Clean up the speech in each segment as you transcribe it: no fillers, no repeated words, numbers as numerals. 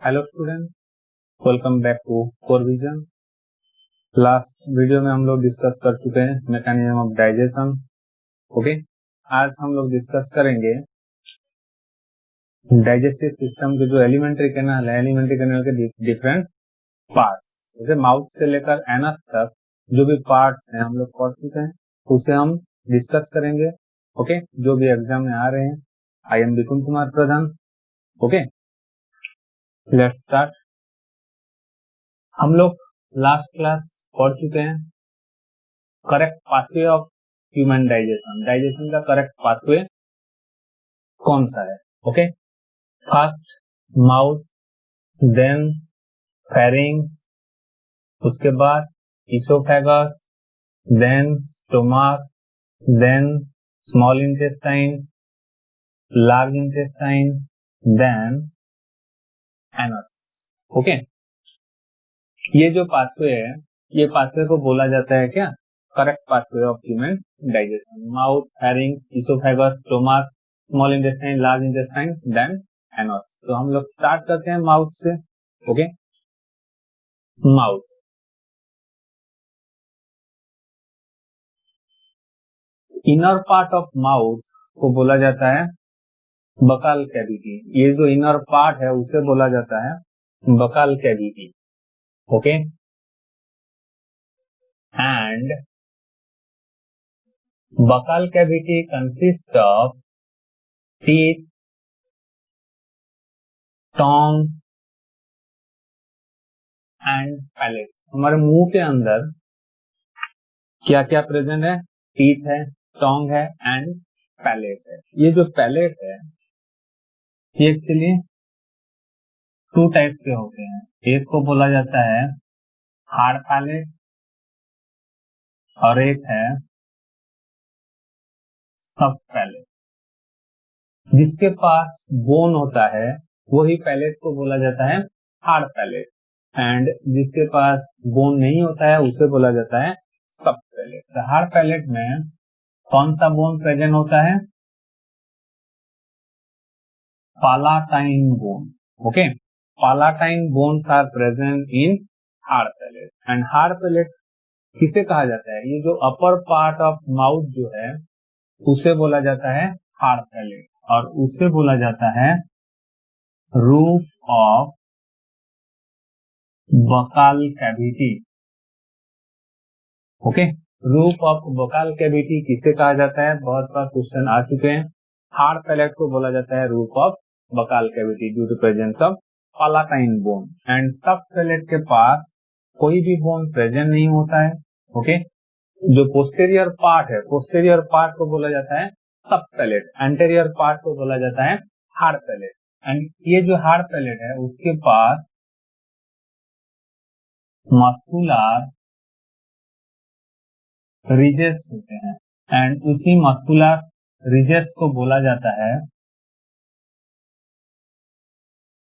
Hello student, welcome back to core vision. Last video में हम लोग डिस्कस कर चुके हैं मैकेनिज्म ऑफ डाइजेशन। ओके, आज हम लोग डिस्कस करेंगे डाइजेस्टिव सिस्टम के जो एलिमेंट्री कैनाल है, एलिमेंट्री कैनाल के डिफरेंट पार्ट्स। जैसे माउथ से लेकर एनस तक जो भी पार्ट्स हैं हम लोग पढ़ चुके हैं, उसे हम डिस्कस करेंगे। ओके, जो भी एग्जाम में आ रहे हैं। I am Vikun Kumar Pradhan. Okay, let's start. हम लोग लास्ट क्लास पढ़ चुके हैं correct pathway of human digestion. Digestion का करेक्ट पाथवे कौन सा है? Okay, first mouth, then pharynx, उसके बाद oesophagus, then stomach, then small intestine, large intestine, then anus. Okay, ये जो पाथवे है, ये पाथवे को बोला जाता है क्या? Correct pathway of human digestion. Mouth, pharynx, oesophagus, stomach, small intestine, large intestine, then anus. तो हम लोग स्टार्ट करते हैं माउथ से। Okay, mouth, inner part of mouth को बोला जाता है बकाल कैविटी। ये जो इनर पार्ट है उसे बोला जाता है buccal cavity. Okay, and buccal cavity consist of teeth, tongue and palate. हमारे मुंह के अंदर क्या क्या प्रेजेंट है? टीथ है, टोंग है एंड पैलेट है। ये जो पैलेट है ये एक्चुअली टू टाइप्स के होते हैं। एक को बोला जाता है हार्ड पैलेट और एक है सॉफ्ट पैलेट। जिसके पास बोन होता है वही पैलेट को बोला जाता है हार्ड पैलेट, एंड जिसके पास बोन नहीं होता है उसे बोला जाता है सॉफ्ट पैलेट। तो हार्ड पैलेट में कौन सा बोन प्रेजेंट होता है? Palatine bone. Okay, palatine bones are present in hard palate. And hard palate किसे कहा जाता है? ये जो अपर पार्ट ऑफ माउथ जो है उसे बोला जाता है हार्ड पैलेट, और उसे बोला जाता है roof of buccal cavity. Okay, roof of buccal cavity किसे कहा जाता है? बहुत बार क्वेश्चन आ चुके हैं। हार्ड पैलेट को बोला जाता है roof of buccal cavity due to presence of palatine bone. And soft palate के पास कोई भी बोन प्रेजेंट नहीं होता है। ओके, जो पोस्टेरियर पार्ट है, पोस्टेरियर पार्ट को बोला जाता है सॉफ्ट पैलेट, एंटेरियर पार्ट को बोला जाता है हार्ड पैलेट। एंड ये जो हार्ड पैलेट है उसके पास मस्कुलर रिजेस होते हैं, एंड उसी मस्कुलर रिजेस को बोला जाता है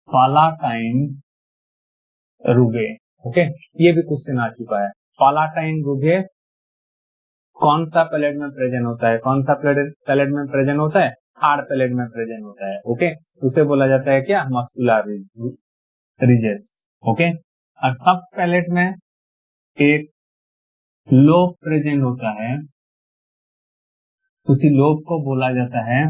पालाटाइन रुगे। ओके, ये भी क्वेश्चन आ चुका है। पालाटाइन रुगे कौन सा पैलेट में प्रेजेंट होता है? कौन सा पैलेट में प्रेजेंट होता है? हार्ड पैलेट में प्रेजेंट होता है। ओके, उसे बोला जाता है क्या? Muscular ridges. ओके, और सब पैलेट में एक लोब प्रेजेंट होता है, उसी लोब को बोला जाता है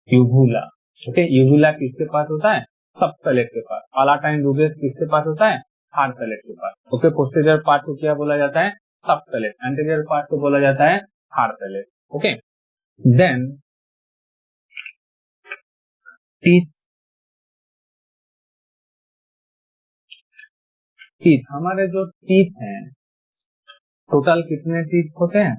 यूवुला। ओके, यूवुला किसके पास होता है? सब पैलेट के पास। पालाटाइन रुगेस किसके पास होता है? हार्ड पैलेट के पास। ओके, पोस्टीरियर पार्ट को क्या बोला जाता है? सब पैलेट। एंटीरियर पार्ट को बोला जाता है hard palate. Okay, then teeth. Teeth, हमारे जो टीथ हैं टोटल कितने टीथ होते हैं?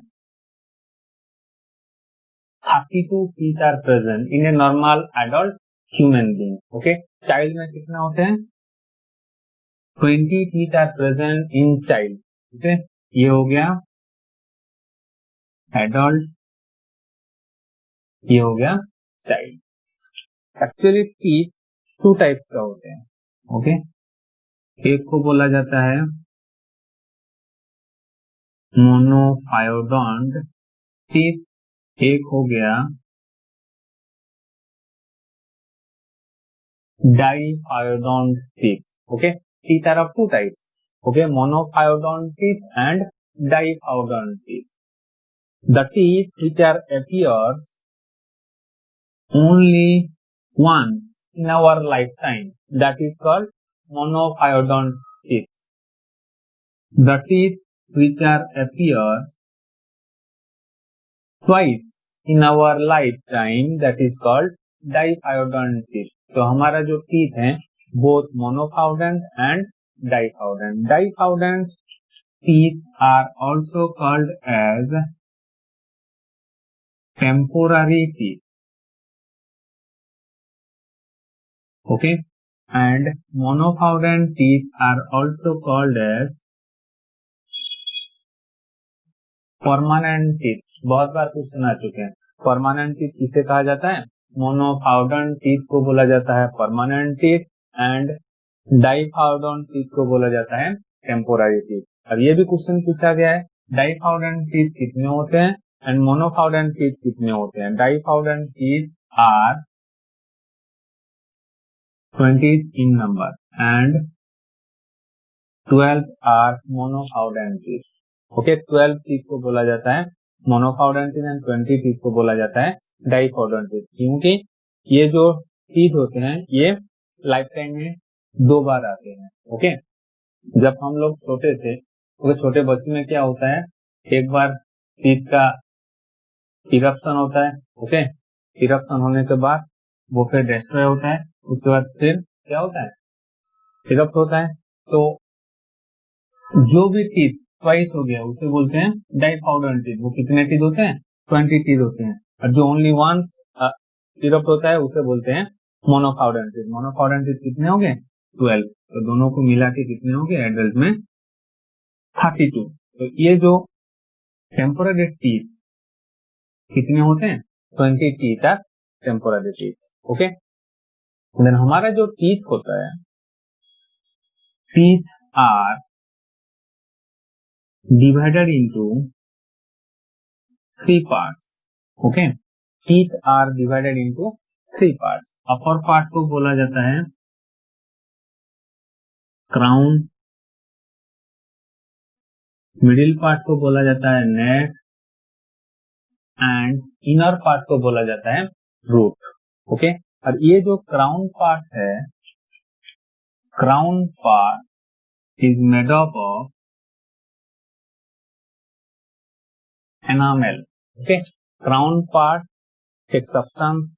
32 teeth are present in a normal adult human being. Okay, child में कितना होते हैं? 20 teeth are present in child. Okay, ये हो गया एडल्ट, ये हो गया child. Actually teeth two types का होते हैं। ओके, एक को बोला जाता है मोनोफायोडोंट टीथ, एक हो गया diphyodont teeth. Okay, teeth are of two types. Okay, monophyodont teeth and diphyodont teeth. The teeth which are appears only once in our lifetime, that is called monophyodont teeth. The teeth which are appears twice in our lifetime, that is called diphyodont teeth. तो हमारा जो teeth है both monophyodont and diphyodont. Diphyodont teeth are also called as temporary teeth. Okay, and monophyodont teeth are also called as permanent teeth. बहुत बार question आ चुके हैं. Permanent teeth किसे कहा जाता है? मोनोफाउडोंट टीथ को बोला जाता है परमानेंट टीथ एंड डाइफाउडोंट टीथ को बोला जाता है टेम्पोररी टीथ. और ये भी क्वेश्चन पूछा गया है डाइफाउडोंट टीथ कितने होते हैं एंड मोनोफाउडोंट टीथ कितने होते हैं. Diphyodont teeth are 20 in number and 12 are monophyodont teeth. Okay, 12 teeth को बोला जाता है मोनोफाउडोंट टीथ एंड 20 टीथ को बोला जाता है डाइफाउडोंट टीथ. क्योंकि ये जो टीथ होते हैं ये लाइफ टाइम में 2 बार आते हैं. ओके, जब हम लोग छोटे थे तो छोटे बच्चे में क्या होता है, एक बार टीथ का इरप्शन होता है. ओके, इरप्शन होने के बाद वो फिर डिस्ट्रॉय होता है. उसके बाद फिर क्या होता है, इरप्ट होता है. तो जो भी टीथ ट्वाइस हो गया उसे बोलते हैं डाइफाउडोंट टीथ. वो कितने टीथ होते हैं? 20 टीथ होते हैं. और जो ओनली वंस इरप्ट होता है उसे बोलते हैं मोनोफाउडोंट टीथ. मोनोफाउडोंट टीथ कितने हो गए? 12. तो दोनों को मिला के कितने हो गए एडल्ट में? 32. तो ये जो टेम्पोररी टीथ कितने होते हैं? 20 teeth are temporary teeth. Okay, then हमारा जो टीथ होता है, teeth are divided into 3 parts. Okay, teeth are divided into 3 parts. Upper part को बोला जाता है crown, middle part को बोला जाता है neck and inner part को बोला जाता है root. Okay, और ये जो crown part है, crown part is made up of enamel. Okay, crown part एक सब्सटेंस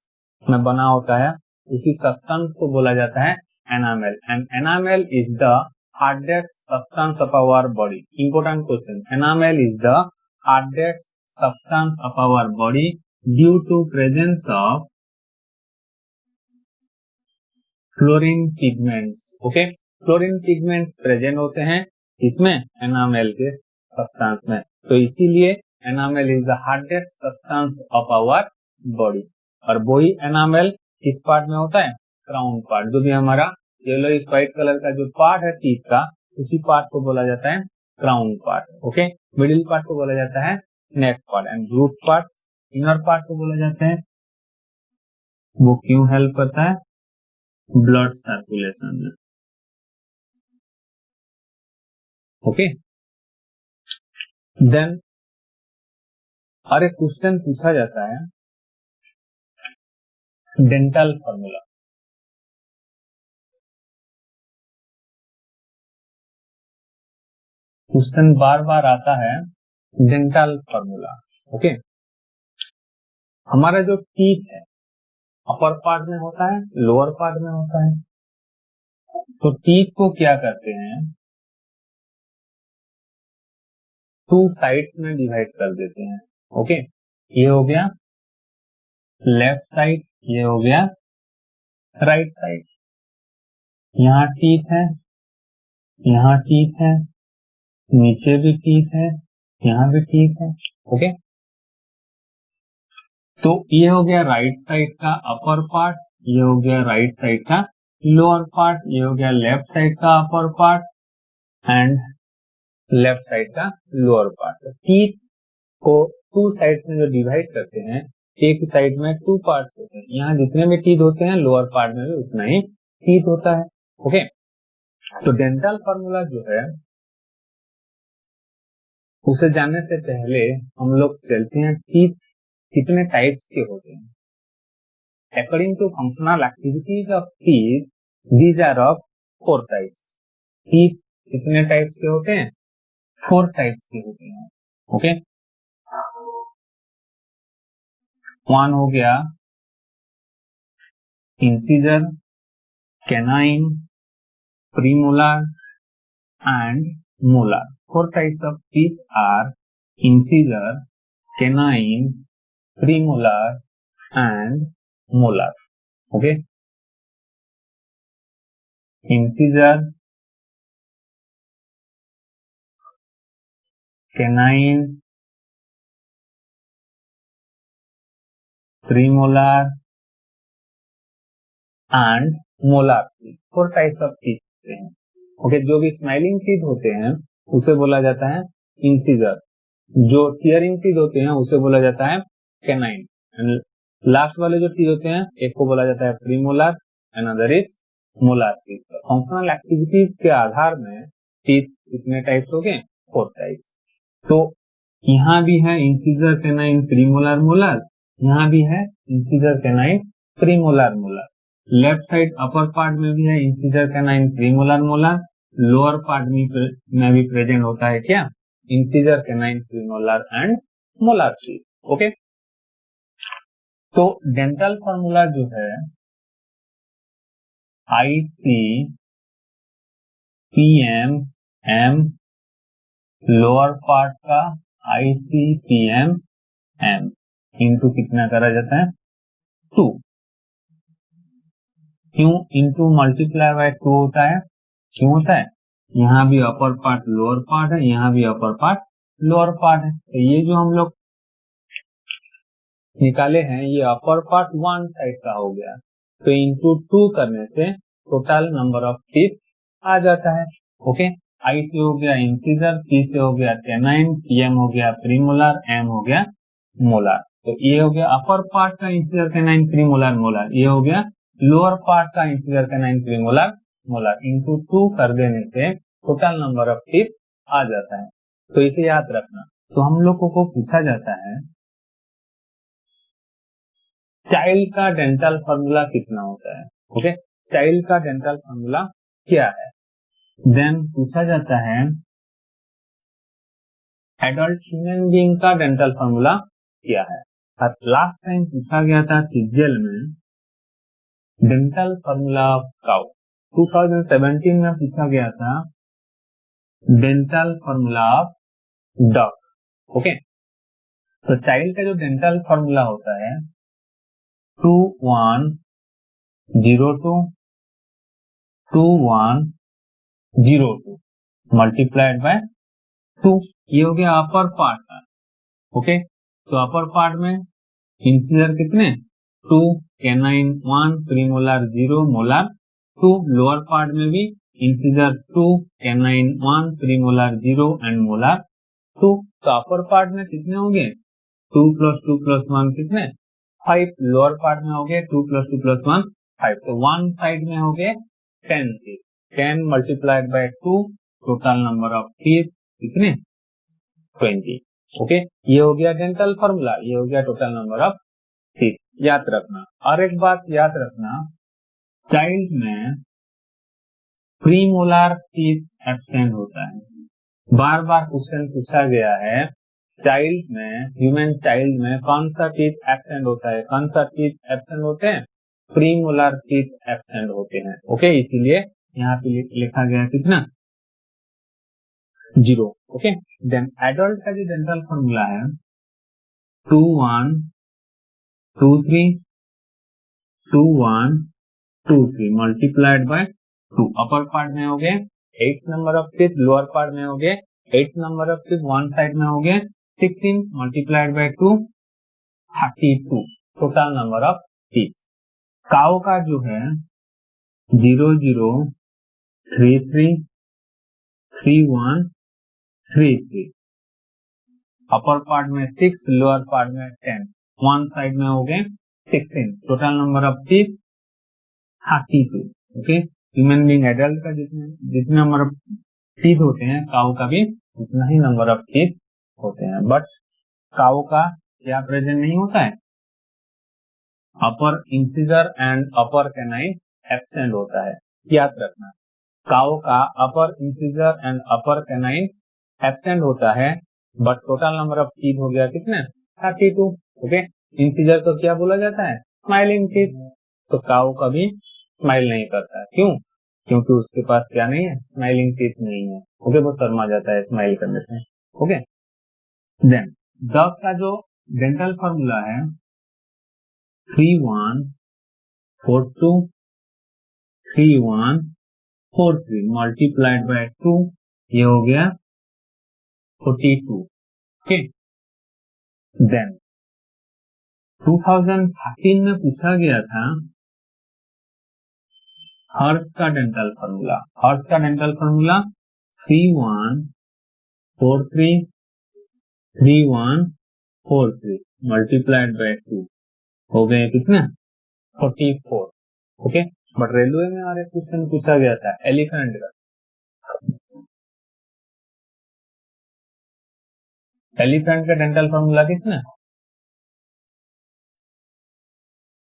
में बना होता है, उसी सब्सटेंस को बोला जाता है enamel. And enamel is the hardest substance of our body. Important question, enamel is the hardest substance of our body due to presence of fluorine pigments. Okay, fluorine pigments present होते हैं इसमें enamel के substance में. तो इसीलिए enamel is the hardest substance of our body. और वही एनामेल किस पार्ट में होता है? Crown part. जो भी हमारा येलो इस व्हाइट कलर का जो पार्ट है टीथ का, उसी पार्ट को बोला जाता है crown part. Okay, middle part को बोला जाता है neck part and root part, inner part को बोला जाता है, वो क्यों हेल्प करता है? ब्लड सर्कुलेशन में. ओके, देन और एक क्वेश्चन पूछा जाता है डेंटल फॉर्मूला. क्वेश्चन बार बार आता है डेंटल फॉर्मूला. ओके, हमारा जो टीथ है अपर पार्ट में होता है, लोअर पार्ट में होता है. तो टीथ को क्या करते हैं, 2 साइड्स में डिवाइड कर देते हैं. ओके, ये हो गया लेफ्ट साइड, ये हो गया राइट साइड. यहाँ टीथ है, यहाँ टीथ है, नीचे भी टीथ है, यहाँ भी टीथ है. ओके, तो ये हो गया राइट साइड का अपर पार्ट, ये हो गया राइट साइड का लोअर पार्ट, ये हो गया लेफ्ट साइड का upper part and left side का लोअर पार्ट. टीथ को 2 साइड्स में जो डिवाइड करते हैं, एक साइड में 2 पार्ट होते हैं. यहाँ जितने भी टीथ होते हैं लोअर पार्ट में भी उतना ही टीथ होता है। ओके, तो डेंटल फार्मूला जो है उसे जानने से पहले हम लोग चलते हैं टीथ कितने टाइप्स के होते हैं। According to functional activities of teeth, these are of 4 types. Teeth कितने टाइप्स के होते हैं? 4 टाइप्स के होते हैं। ओके, वन हो गया incisor, canine, premolar and molar. 4 types of teeth are incisor, canine, premolar and molar. Okay, incisor, canine, premolar and molar teeth। 4 types of teeth होते हैं। ओके, जो भी स्माइलिंग टीथ होते हैं उसे बोला जाता है इंसिजर, जो टीयरिंग टीथ होते हैं उसे बोला जाता है कैनाइन, लास्ट वाले जो टीथ होते हैं एक को बोला जाता है premolar, another is molar teeth. Functional activities के आधार में टीथ कितने टाइप्स हो गए? 4 टाइप्स। तो यहाँ भी है इंसिजर, कैनाइन, प्रीमोलर, मोलर, यहाँ भी है incisor, canine, premolar, molar. Left side upper part में भी है incisor, canine, premolar, molar. Lower part में भी प्रेजेंट होता है क्या? Incisor, canine, premolar and molar teeth. Okay, तो डेंटल फार्मूला जो है ICPM लोअर पार्ट का ICPM इंटू कितना करा जाता है? 2। क्यों इंटू मल्टीप्लाई बाय 2 होता है? क्यों होता है? यहाँ भी अपर पार्ट लोअर पार्ट है, यहाँ भी अपर पार्ट लोअर पार्ट है, तो ये जो हम लोग निकाले हैं ये अपर पार्ट 1 साइड का हो गया, तो इंटू 2 करने से टोटल नंबर ऑफ टीथ आ जाता है। ओके, आई से हो गया इंसिजर, सी से हो गया कैनाइन, पीएम हो गया प्रीमोलर, एम हो गया मोलर। तो ये हो गया अपर पार्ट का इंसिजर, कैनाइन, प्रीमोलर, मोलर। ये हो गया लोअर पार्ट का incisor, canine, premolar, molar. Into 2 कर देने से टोटल नंबर ऑफ टीथ आ जाता है। तो इसे याद रखना। तो हम लोगों को पूछा जाता है चाइल्ड का डेंटल फार्मूला कितना होता है। ओके, चाइल्ड का डेंटल फार्मूला क्या है? देन पूछा जाता है एडल्ट ह्यूमन बीइंग का डेंटल फार्मूला क्या है। और लास्ट टाइम पूछा गया था सीजीएल में डेंटल फार्मूला ऑफ काउ। 2017 में पूछा गया था dental formula of dog. Okay, तो चाइल्ड का जो डेंटल फार्मूला होता है 2102 2102 मल्टीप्लाइड बाय 2। ये हो गया अपर पार्ट का। ओके, तो अपर पार्ट में इंसिजर कितने? 2, canine 1, premolar 0, molar 2। Lower part में भी incisor 2, canine 1, premolar 0 and molar 2। तो अपर पार्ट में कितने होंगे? 2 + 2 + 1 कितने? 5। लोअर पार्ट में हो गए 2 + 2 + 1 5। तो वन साइड में हो गए 10 teeth. 10 multiplied by 2, total number of teeth कितने? 20। ओके, ये हो गया डेंटल फार्मूला, ये हो गया टोटल नंबर ऑफ टीथ। याद रखना। और एक बात याद रखना, चाइल्ड में प्रीमोलर टीथ एब्सेंट होता है। बार बार क्वेश्चन पूछा गया है चाइल्ड में, ह्यूमन चाइल्ड में कौन सा टीथ एब्सेंट होता है? कौन सा टीथ एब्सेंट होते हैं? प्रीमोलर टीथ एब्सेंट होते हैं। ओके, इसीलिए यहाँ पे लिखा गया कितना? 0। ओके, देन एडल्ट का जो डेंटल फार्मूला है 2123 2123 मल्टीप्लाइड बाय 2। अपर पार्ट में हो गए 8 number of teeth, lower part में हो गए 8 number of teeth, one side में हो गए 16 multiplied by 2 32 total number of teeth. Cow का जो है 00333133 अपर पार्ट में 6, लोअर पार्ट में 10, वन साइड में हो गए 16 total number of teeth 32। Okay, human being adult का जितने नंबर ऑफ टीथ होते हैं, काऊ का भी उतना ही नंबर ऑफ टीथ होते हैं, बट काऊ का क्या प्रेजेंट नहीं होता है, upper incisor and upper canine absent होता है, याद रखना। काऊ का upper incisor and upper canine absent होता है, but total number of teeth हो गया कितने, 32। ओके, इंसिजर को क्या बोला जाता है, स्माइलिंग टीथ। तो काऊ कभी स्माइल नहीं करता है, क्यों, क्योंकि उसके पास क्या नहीं है, स्माइलिंग टीथ नहीं है। ओके, वो शर्मा जाता है स्माइल करने से। ओके, देन डॉग का जो डेंटल फॉर्मूला है 3142 3143 मल्टीप्लाइड बाय 2, ये हो गया 42। ओके, देन 2013 में पूछा गया था हर्ष का डेंटल फॉर्मूला। हर्ष का डेंटल फॉर्मूला 3143 मल्टीप्लाइड बाय 2 हो गए कितने, 44। ओके, बट रेलवे में और एक क्वेश्चन पूछा गया था एलिफेंट का। एलिफेंट का डेंटल फॉर्मूला कितना,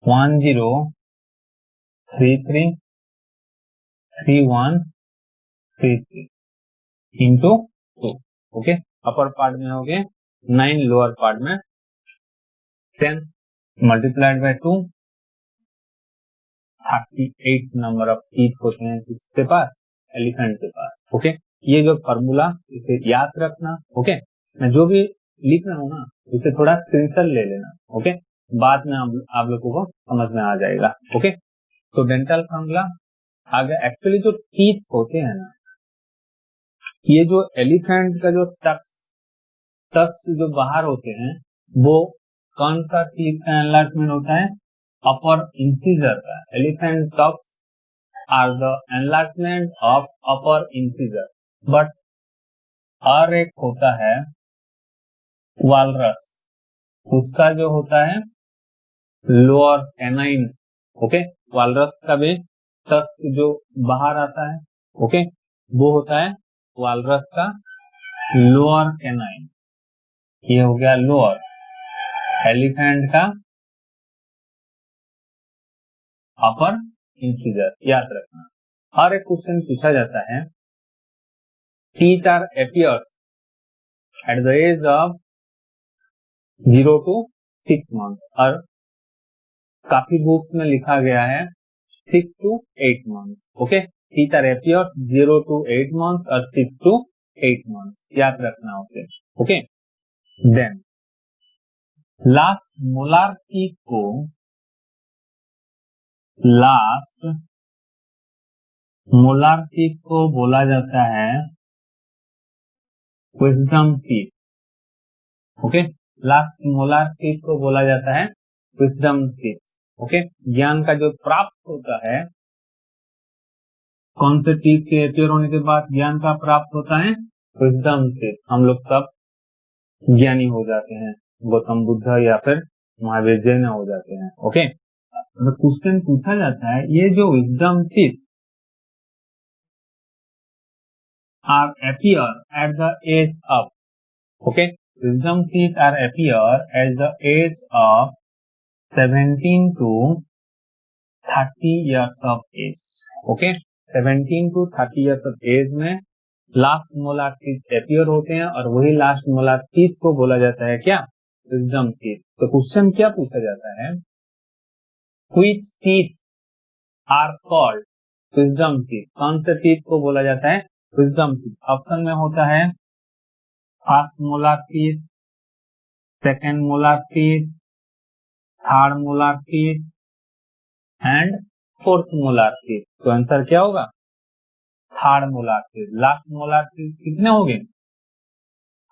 10333133 इंटू 2। ओके, अपर पार्ट में हो गए 9, लोअर पार्ट में 10 multiplied by 2, 38 number of teeth होते हैं किसके पास, एलिफेंट के पास। ओके, ये जो फॉर्मूला इसे याद रखना। ओके, मैं जो भी लिख रहा हूँ ना उसे थोड़ा स्क्रीनशॉट ले लेना। ओके, बाद में आप लोगों को समझ में आ जाएगा। ओके, तो डेंटल फॉर्मूला आगे, एक्चुअली जो टीथ होते हैं ना, ये जो एलिफेंट का जो टक्स जो बाहर होते हैं, वो कौन सा टीथ का एनलार्जमेंट होता है, अपर इंसिजर का। Elephant tusks are the enlargement of upper incisor, but और एक होता है वालरस, उसका जो होता है लोअर कैनाइन। ओके, वालरस का भी टक्स जो बाहर आता है, ओके, वो होता है वालरस का लोअर कैनाइन। ये हो गया लोअर, एलिफेंट का अपर इंसिजर, याद रखना। और एक क्वेश्चन पूछा जाता है teeth are appears at the age of 0 to 6 month, और काफी बुक्स में लिखा गया है 6 to 8 month. Okay, teeth are appears 0 to 8 month और 6 to 8 मंथ, याद रखना उसे। Okay, then last molar teeth को बोला जाता है wisdom teeth. Okay, last molar teeth को बोला जाता है विजडम टीथ। ओके, ज्ञान का जो प्राप्त होता है, कौन से टीथ के अपीयर होने के बाद ज्ञान का प्राप्त होता है, विजडम टीथ। हम लोग सब ज्ञानी हो जाते हैं, गौतम बुद्ध या फिर महावीर जैन हो जाते हैं। ओके, क्वेश्चन पूछा जाता है ये जो wisdom teeth are appear at the age of, okay, wisdom teeth are appear at the age of 17 to 30 years of age. Okay, 17 to 30 years of age में लास्ट मोलार टीथ अपीयर होते हैं, और वही लास्ट मोलार टीथ को बोला जाता है क्या, विजडम टीथ। तो क्वेश्चन क्या पूछा जाता है, which teeth are called wisdom teeth, कौन से टीथ को बोला जाता है विजडम टीथ। ऑप्शन में होता है first molar teeth, second molar teeth, third molar teeth and fourth molar teeth. तो आंसर क्या होगा, third molar teeth. Last molar teeth कितने हो गए,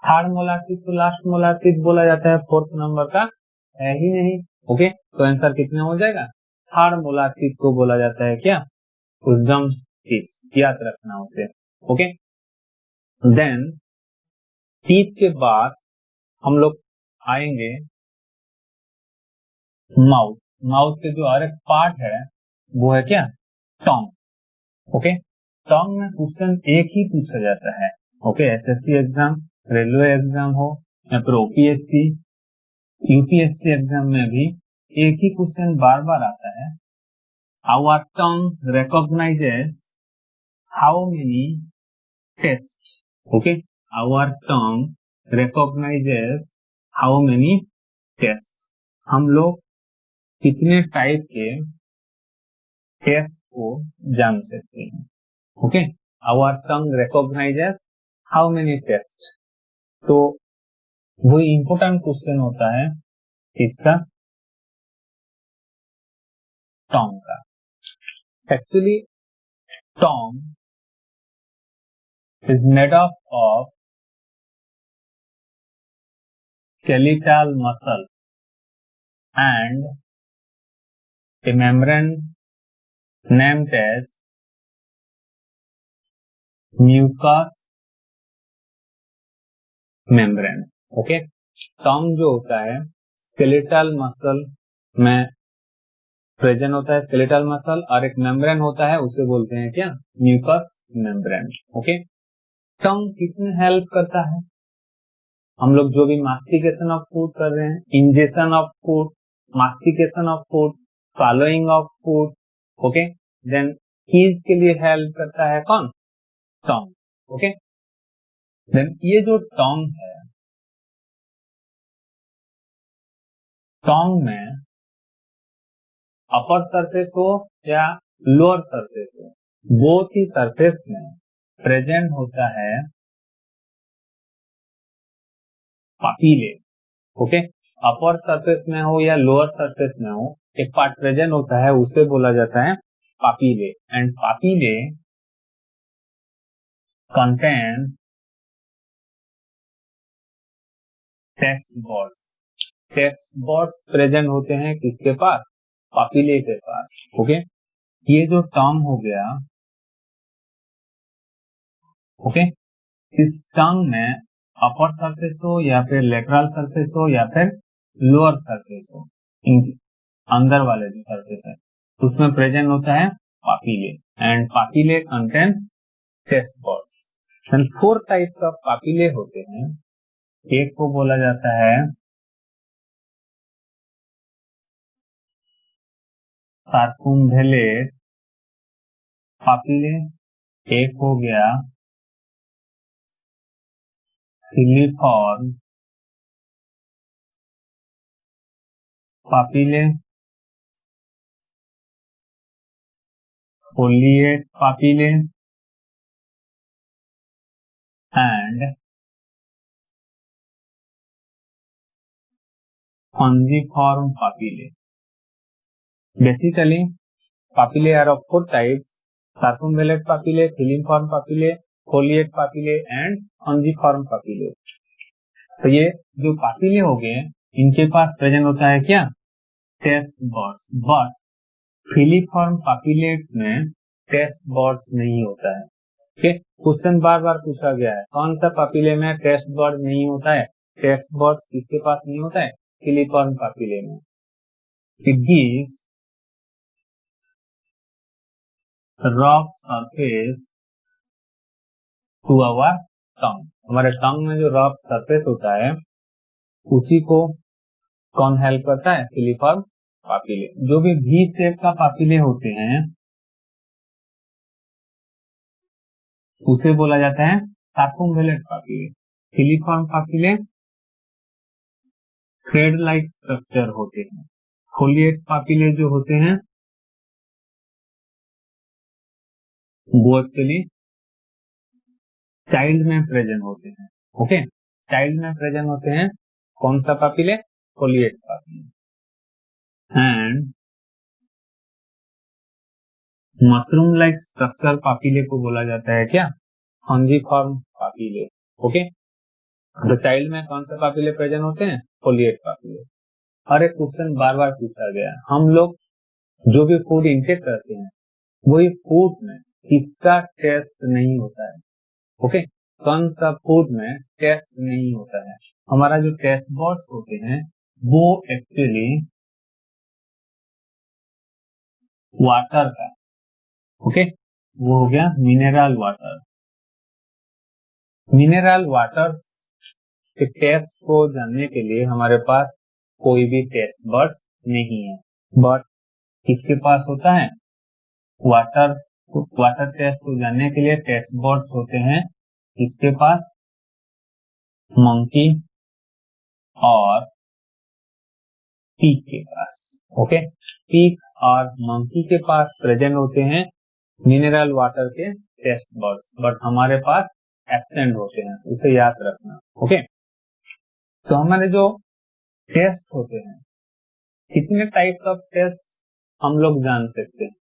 थर्ड मोलार टीथ को लास्ट मोलार टीथ बोला जाता है, फोर्थ नंबर का है ही नहीं। ओके, तो आंसर कितना हो जाएगा, थर्ड मोलार टीथ को बोला जाता है क्या, विजडम टीथ, याद रखना उसे। ओके, देन टीथ के बाद हम लोग आएंगे माउथ। माउथ के जो हर एक पार्ट है वो है क्या, टंग। ओके, टर्म में क्वेश्चन एक ही पूछा जाता है। Okay, SSC exam, railway exam हो या फिर ओपीएससी, यूपीएससी एग्जाम में भी एक ही क्वेश्चन बार बार आता है। Our tongue recognises how many taste. Okay, our tongue recognises how many taste. हम लोग कितने टाइप के टेस्ट को जान सकते हैं। Okay, our tongue recognises how many taste. तो वो इंपोर्टेंट क्वेश्चन होता है इसका, टंग का। Actually tongue is made up of skeletal muscle and a membrane named as mucous membrane. Okay, tongue जो होता है स्केलेटल मसल में प्रेजेंट होता है, स्केलेटल मसल, और एक मेम्ब्रेन होता है, उसे बोलते हैं क्या, म्यूकस मेम्ब्रेन। ओके, टंग किसमें हेल्प करता है? हम लोग जो भी मास्टिकेशन ऑफ फूड कर रहे हैं, ingestion of food, mastication of food, following of food, okay, then कीज के लिए हेल्प करता है कौन, टंग। ओके, देन ये जो टंग है, टंग में अपर सरफेस हो या लोअर सरफेस हो, बोथ ही सरफेस में प्रेजेंट होता है पापीले। ओके, अपर सरफेस में हो या लोअर सरफेस में हो, एक पार्ट प्रेजेंट होता है, उसे बोला जाता है papillae. And papillae contain taste buds. Taste buds present होते हैं किसके पास, पापीले के पास। ओके, ये जो टर्म हो गया, ओके, इस टर्म में अपर सरफेस हो या फिर लेटरल सरफेस हो या फिर लोअर सरफेस हो, अंदर वाले जो सरफेस है उसमें प्रेजेंट होता है papillae. And papillae contains taste buds. And 4 types of papillae होते हैं। एक को बोला जाता है सार्कुम्भेलेट पापीले, एक हो गया filiform papillae, foliate papillae and fungiform papillae. Basically papillae are of 4 types: circumvallate papillae, filiform papillae, foliate papillae and fungiform papillae. तो ये जो पापीले हो गए, इनके पास प्रेजेंट होता है क्या, टेस्ट बॉड्स। बट फिलीफॉर्म पापीलेट में टेस्ट बॉड्स नहीं होता है। ओके, क्वेश्चन बार बार पूछा गया है, कौन सा पापीले में टेस्ट बॉर्ड नहीं होता है? टेस्ट बॉड्स किसके पास नहीं होता है? फिलीफॉर्म पापीले में। It gives rough surface to our tongue. हमारे टंग में जो रफ सरफेस होता है उसी को कौन हेल्प करता है? फिलीफॉर्म पापीले। जो भी वी शेप का पापीले होते हैं उसे बोला जाता है सार्कुम्भेलेट papillae. Filiform पापीले thread like structure होते हैं। फोलिएट पापीले जो होते हैं वो एक्चुअली चाइल्ड में प्रेजेंट होते हैं। ओके, चाइल्ड में प्रेजेंट होते हैं कौन सा papillae? Foliate papillae. And mushroom like structure papillae को बोला जाता है क्या? फंजीफॉर्म पापीले। ओके, तो चाइल्ड में कौन सा पापीले प्रेजेंट होते हैं? फोलिएट पापीले। और एक क्वेश्चन बार बार पूछा गया, हम लोग जो भी फूड इंटेक करते हैं वही फूड में किसका टेस्ट नहीं होता है? ओके, कौन सा फूड में टेस्ट नहीं होता है? हमारा जो टेस्ट बॉड्स होते हैं वो एक्चुअली वाटर का, ओके, वो हो गया मिनरल वाटर। मिनरल वाटर के टेस्ट को जानने के लिए हमारे पास कोई भी टेस्ट बर्ड्स नहीं है, बट किसके पास होता है? वाटर वाटर टेस्ट को जानने के लिए टेस्ट बर्ड्स होते हैं किसके पास? मंकी और पीक के पास। ओके, पीक और मंकी के पास प्रेजेंट होते हैं मिनरल वाटर के टेस्ट बर्ड्स, बट हमारे पास एब्सेंट होते हैं, उसे याद रखना। ओके, तो हमारे जो टेस्ट होते हैं, कितने टाइप्स ऑफ टेस्ट हम लोग जान सकते हैं?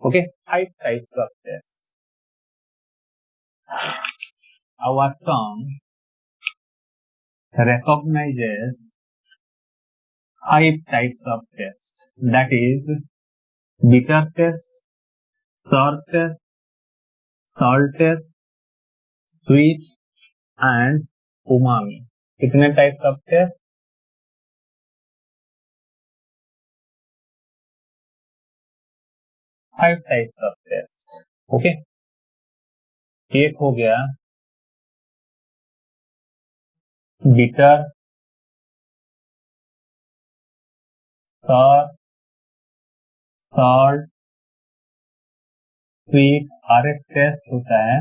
Okay, 5 types of taste. Our tongue recognizes 5 types of test, that is bitter test, sour test, salt test, sweet and umami. कितने types of taste? 5 types of taste. Okay, एक हो गया bitter, sour, salt, sweet, और एक test होता है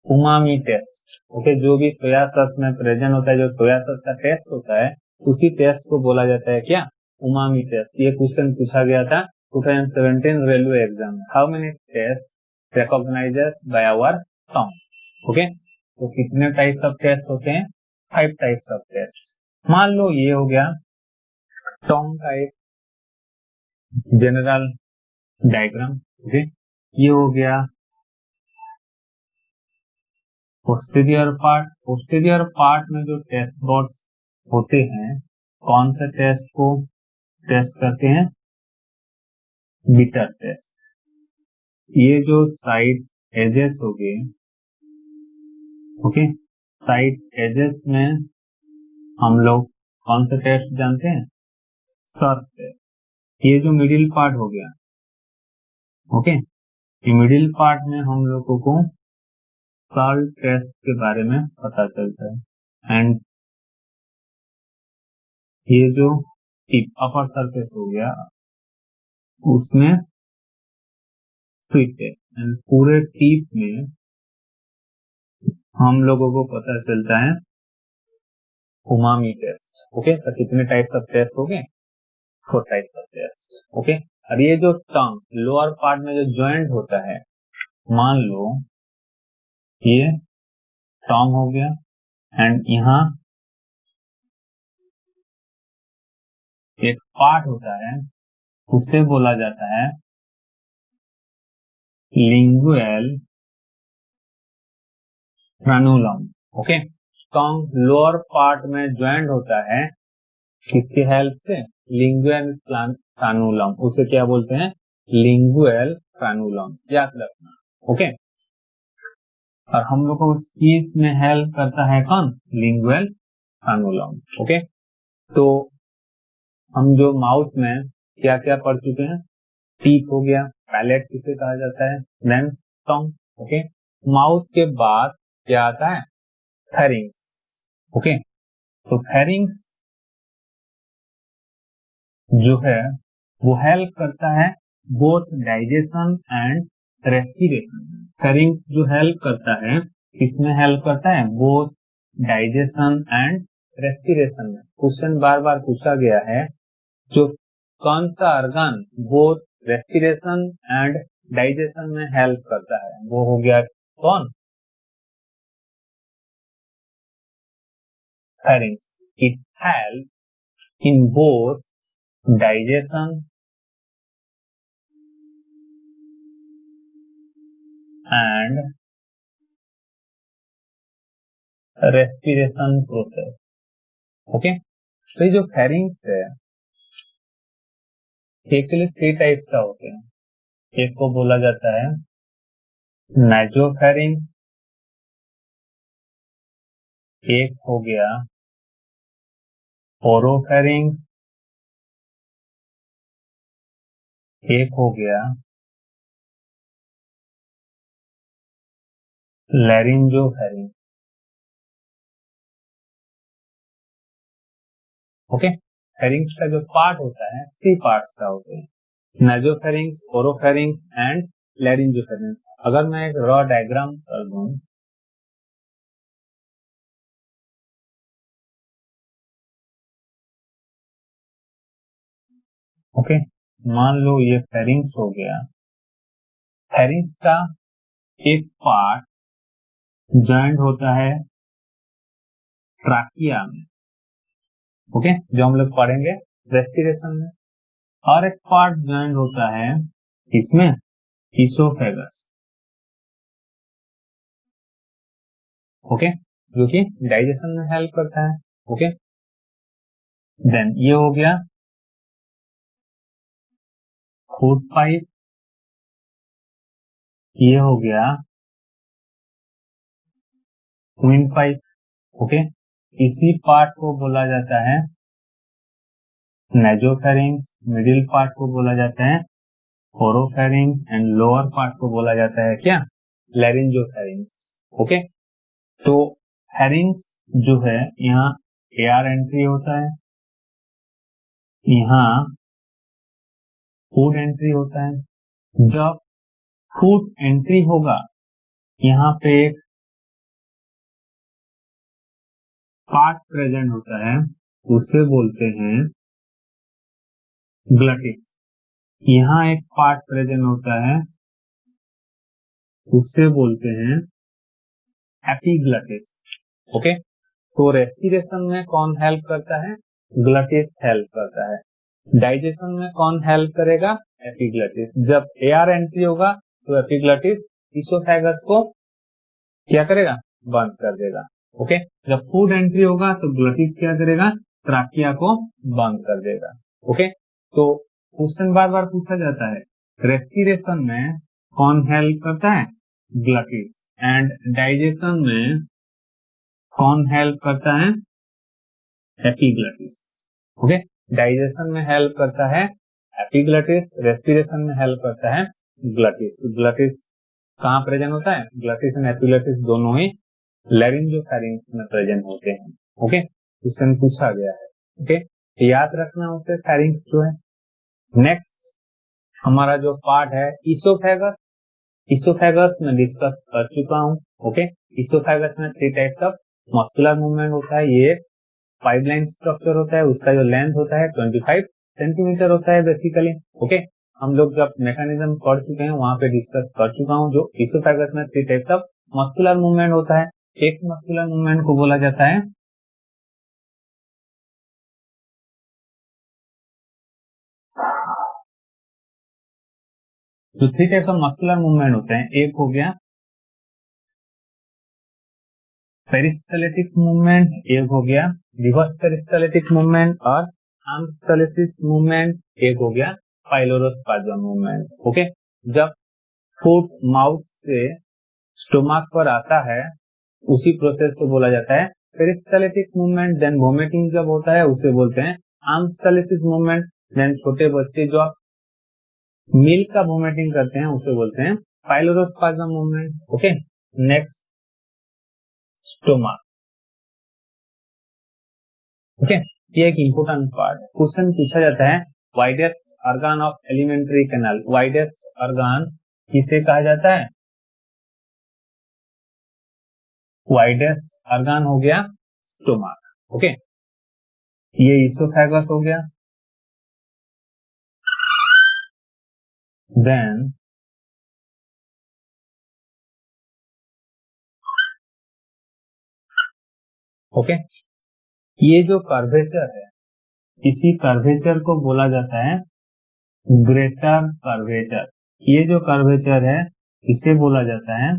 umami taste. Okay, जो भी सोया सॉस में प्रेजेंट होता है, जो सोया सॉस का टेस्ट होता है, उसी टेस्ट को बोला जाता है क्या? Umami taste. ये क्वेश्चन पूछा गया था 2017 रेलवे एग्जाम में। How many taste recognises by our tongue? Okay, तो कितने टाइप्स ऑफ टेस्ट होते हैं? 5 टाइप्स ऑफ टेस्ट। मान लो ये हो गया टंग का एक जनरल डायग्राम। ओके, ये हो गया पोस्टीरियर पार्ट। पोस्टीरियर पार्ट में जो टेस्ट बर्ड्स होते हैं, कौन से टेस्ट को टेस्ट करते हैं? Bitter taste. ये जो साइड एजेस हो गए, ओके, साइड एजेस में हम लोग कौन से टेस्ट जानते हैं? Sour taste. ये जो मिडिल पार्ट हो गया, ओके, ये मिडिल पार्ट में हम लोगों को सॉल्ट टेस्ट के बारे में पता चलता है। एंड ये जो टिप अपर सरफेस हो गया, उसमें स्वीट टेस्ट। एंड पूरे टिप में हम लोगों को पता चलता है उमामी टेस्ट। ओके, तो कितने टाइप्स ऑफ टेस्ट हो गए? 4 टाइप्स ऑफ टेस्ट। ओके, और ये जो टंग लोअर पार्ट में जो ज्वाइंट होता है, मान लो ये टंग हो गया, एंड यहाँ एक पार्ट होता है, उसे बोला जाता है लिंगुअल फ्रेनुलम। ओके, टंग लोअर पार्ट में ज्वाइंट होता है किसकी हेल्प से? Lingual frenulum. उसे क्या बोलते हैं? लिंगुअल फ्रेनुलम, याद रखना। ओके, और हम लोग को इसमें हेल्प करता है कौन? Lingual frenulum. ओके, तो हम जो माउथ में क्या क्या पढ़ चुके हैं? टीथ हो गया, पैलेट किसे कहा जाता है, देन टंग। ओके, माउथ के बाद क्या आता है? फेरिंग्स। ओके, तो फेरिंग्स जो है वो हेल्प करता है both digestion and respiration. Pharynx जो हेल्प करता है, किसमें हेल्प करता है? बोथ डाइजेशन एंड रेस्पिरेशन में। क्वेश्चन बार बार पूछा गया है, जो कौन सा organ both respiration and digestion में हेल्प करता है? वो हो गया कौन? Pharynx. It help in both digestion and respiration process. Okay, तो ये जो फेरिंग्स है, एक्चुअली 3 टाइप्स का होते हैं। एक को बोला जाता है नाइजोफेरिंग्स, एक हो गया ओरोफेरिंग्स, एक हो गया लैरिंजोफेरिंक्स। ओके, फेरिंग्स का जो पार्ट होता है 3 पार्ट्स का होते हैं, नाजोफेरिंग्स, ओरोफेरिंग्स एंड लैरिंजोफेरिंग्स। अगर मैं एक रॉ डायग्राम कर दूं, ओके, मान लो ये फेरिंग्स हो गया। फेरिंग्स का एक पार्ट जॉइंट होता है ट्राकिया में, ओके, जो हम लोग पढ़ेंगे रेस्पिरेशन में, और एक पार्ट जॉइंट होता है इसमें इसोफेगस, ओके, जो कि डाइजेशन में हेल्प करता है। ओके, देन ये हो गया फूड पाइप, ये हो गया विंड पाइप। ओके, इसी पार्ट को बोला जाता है नेजोफेरिंग्स, मिडिल पार्ट को बोला जाता है ओरोफेरिंग्स एंड लोअर पार्ट को बोला जाता है क्या, लैरिंजोफेरिंग्स। ओके, तो फेरिंग्स जो है यहाँ एयर एंट्री होता है, यहाँ फूड एंट्री होता है। जब फूड एंट्री होगा यहाँ पे एक पार्ट प्रेजेंट होता है, उसे बोलते हैं ग्लटिस। यहाँ एक पार्ट प्रेजेंट होता है, उसे बोलते हैं एपिग्लटिस। ओके, तो रेस्पिरेशन में कौन हेल्प करता है, ग्लटिस हेल्प करता है। डाइजेशन में कौन हेल्प करेगा, एपिग्लटिस। जब एयर एंट्री होगा तो एपिग्लटिस इसोफेगस को क्या करेगा, बंद कर देगा। ओके, जब फूड एंट्री होगा तो ग्लटिस क्या करेगा, ट्राकिया को बंद कर देगा। ओके, तो क्वेश्चन बार बार पूछा जाता है, रेस्पिरेशन में कौन हेल्प करता है, ग्लटिस, एंड डाइजेशन में कौन हेल्प करता है, एपिग्लटिस। ओके, डाइजेशन में हेल्प करता है एपिग्लटिस, रेस्पिरेशन में हेल्प करता है ग्लटिस। ग्लटिस कहाँ प्रेजेंट होता है, ग्लटिस एंड एपिग्लटिस दोनों ही लैरिंजोफेरिंग्स में प्रेजेंट होते हैं। ओके, क्वेश्चन पूछा गया है। ओके, याद रखना उसे फेरिंग्स जो है। नेक्स्ट हमारा जो पार्ट है इसोफेगस। इसोफेगस में डिस्कस कर चुका हूँ। ओके, इसोफेगस में 3 टाइप्स ऑफ मस्कुलर मूवमेंट होता है। ये 5 लाइन स्ट्रक्चर होता है, उसका जो लेंथ होता है 25 सेंटीमीटर होता है बेसिकली। ओके, हम लोग जब मैकेनिज्म पढ़ चुके हैं वहां पे डिस्कस कर चुका हूँ। जो इसोफेगस में 3 टाइप्स ऑफ मस्कुलर मूवमेंट होता है। एक मस्कुलर मूवमेंट को बोला जाता है जो 3 टाइप्स ऑफ मस्कुलर मूवमेंट होते हैं, एक हो गया पेरिस्टलेटिक मूवमेंट, एक हो गया रिवर्स पेरिस्टलेटिक मूवमेंट, और आर्मस्टलेसिस मूवमेंट, एक हो गया पाइलोरोस्पाज्म मूवमेंट। ओके, जब फूड माउथ से स्टोमक पर आता है उसी प्रोसेस को बोला जाता है पेरिस्टलेटिक मूवमेंट। देन वोमिटिंग जब होता है उसे बोलते हैं आर्मस्टलेसिस मूवमेंट। देन छोटे बच्चे जो मिल्क का वोमिटिंग करते हैं उसे बोलते हैं pylorospasm movement. Okay, next stomach. Okay, ये एक इंपोर्टेंट पार्ट है। क्वेश्चन पूछा जाता है widest organ of alimentary canal. Widest organ किसे कहा जाता है, वाइडेस्ट ऑर्गन हो गया स्टोमक। ओके, ये इसोफेगस हो गया। देन ओके, ये जो कर्वेचर है इसी कर्वेचर को बोला जाता है ग्रेटर कर्वेचर। ये जो कर्वेचर है इसे बोला जाता है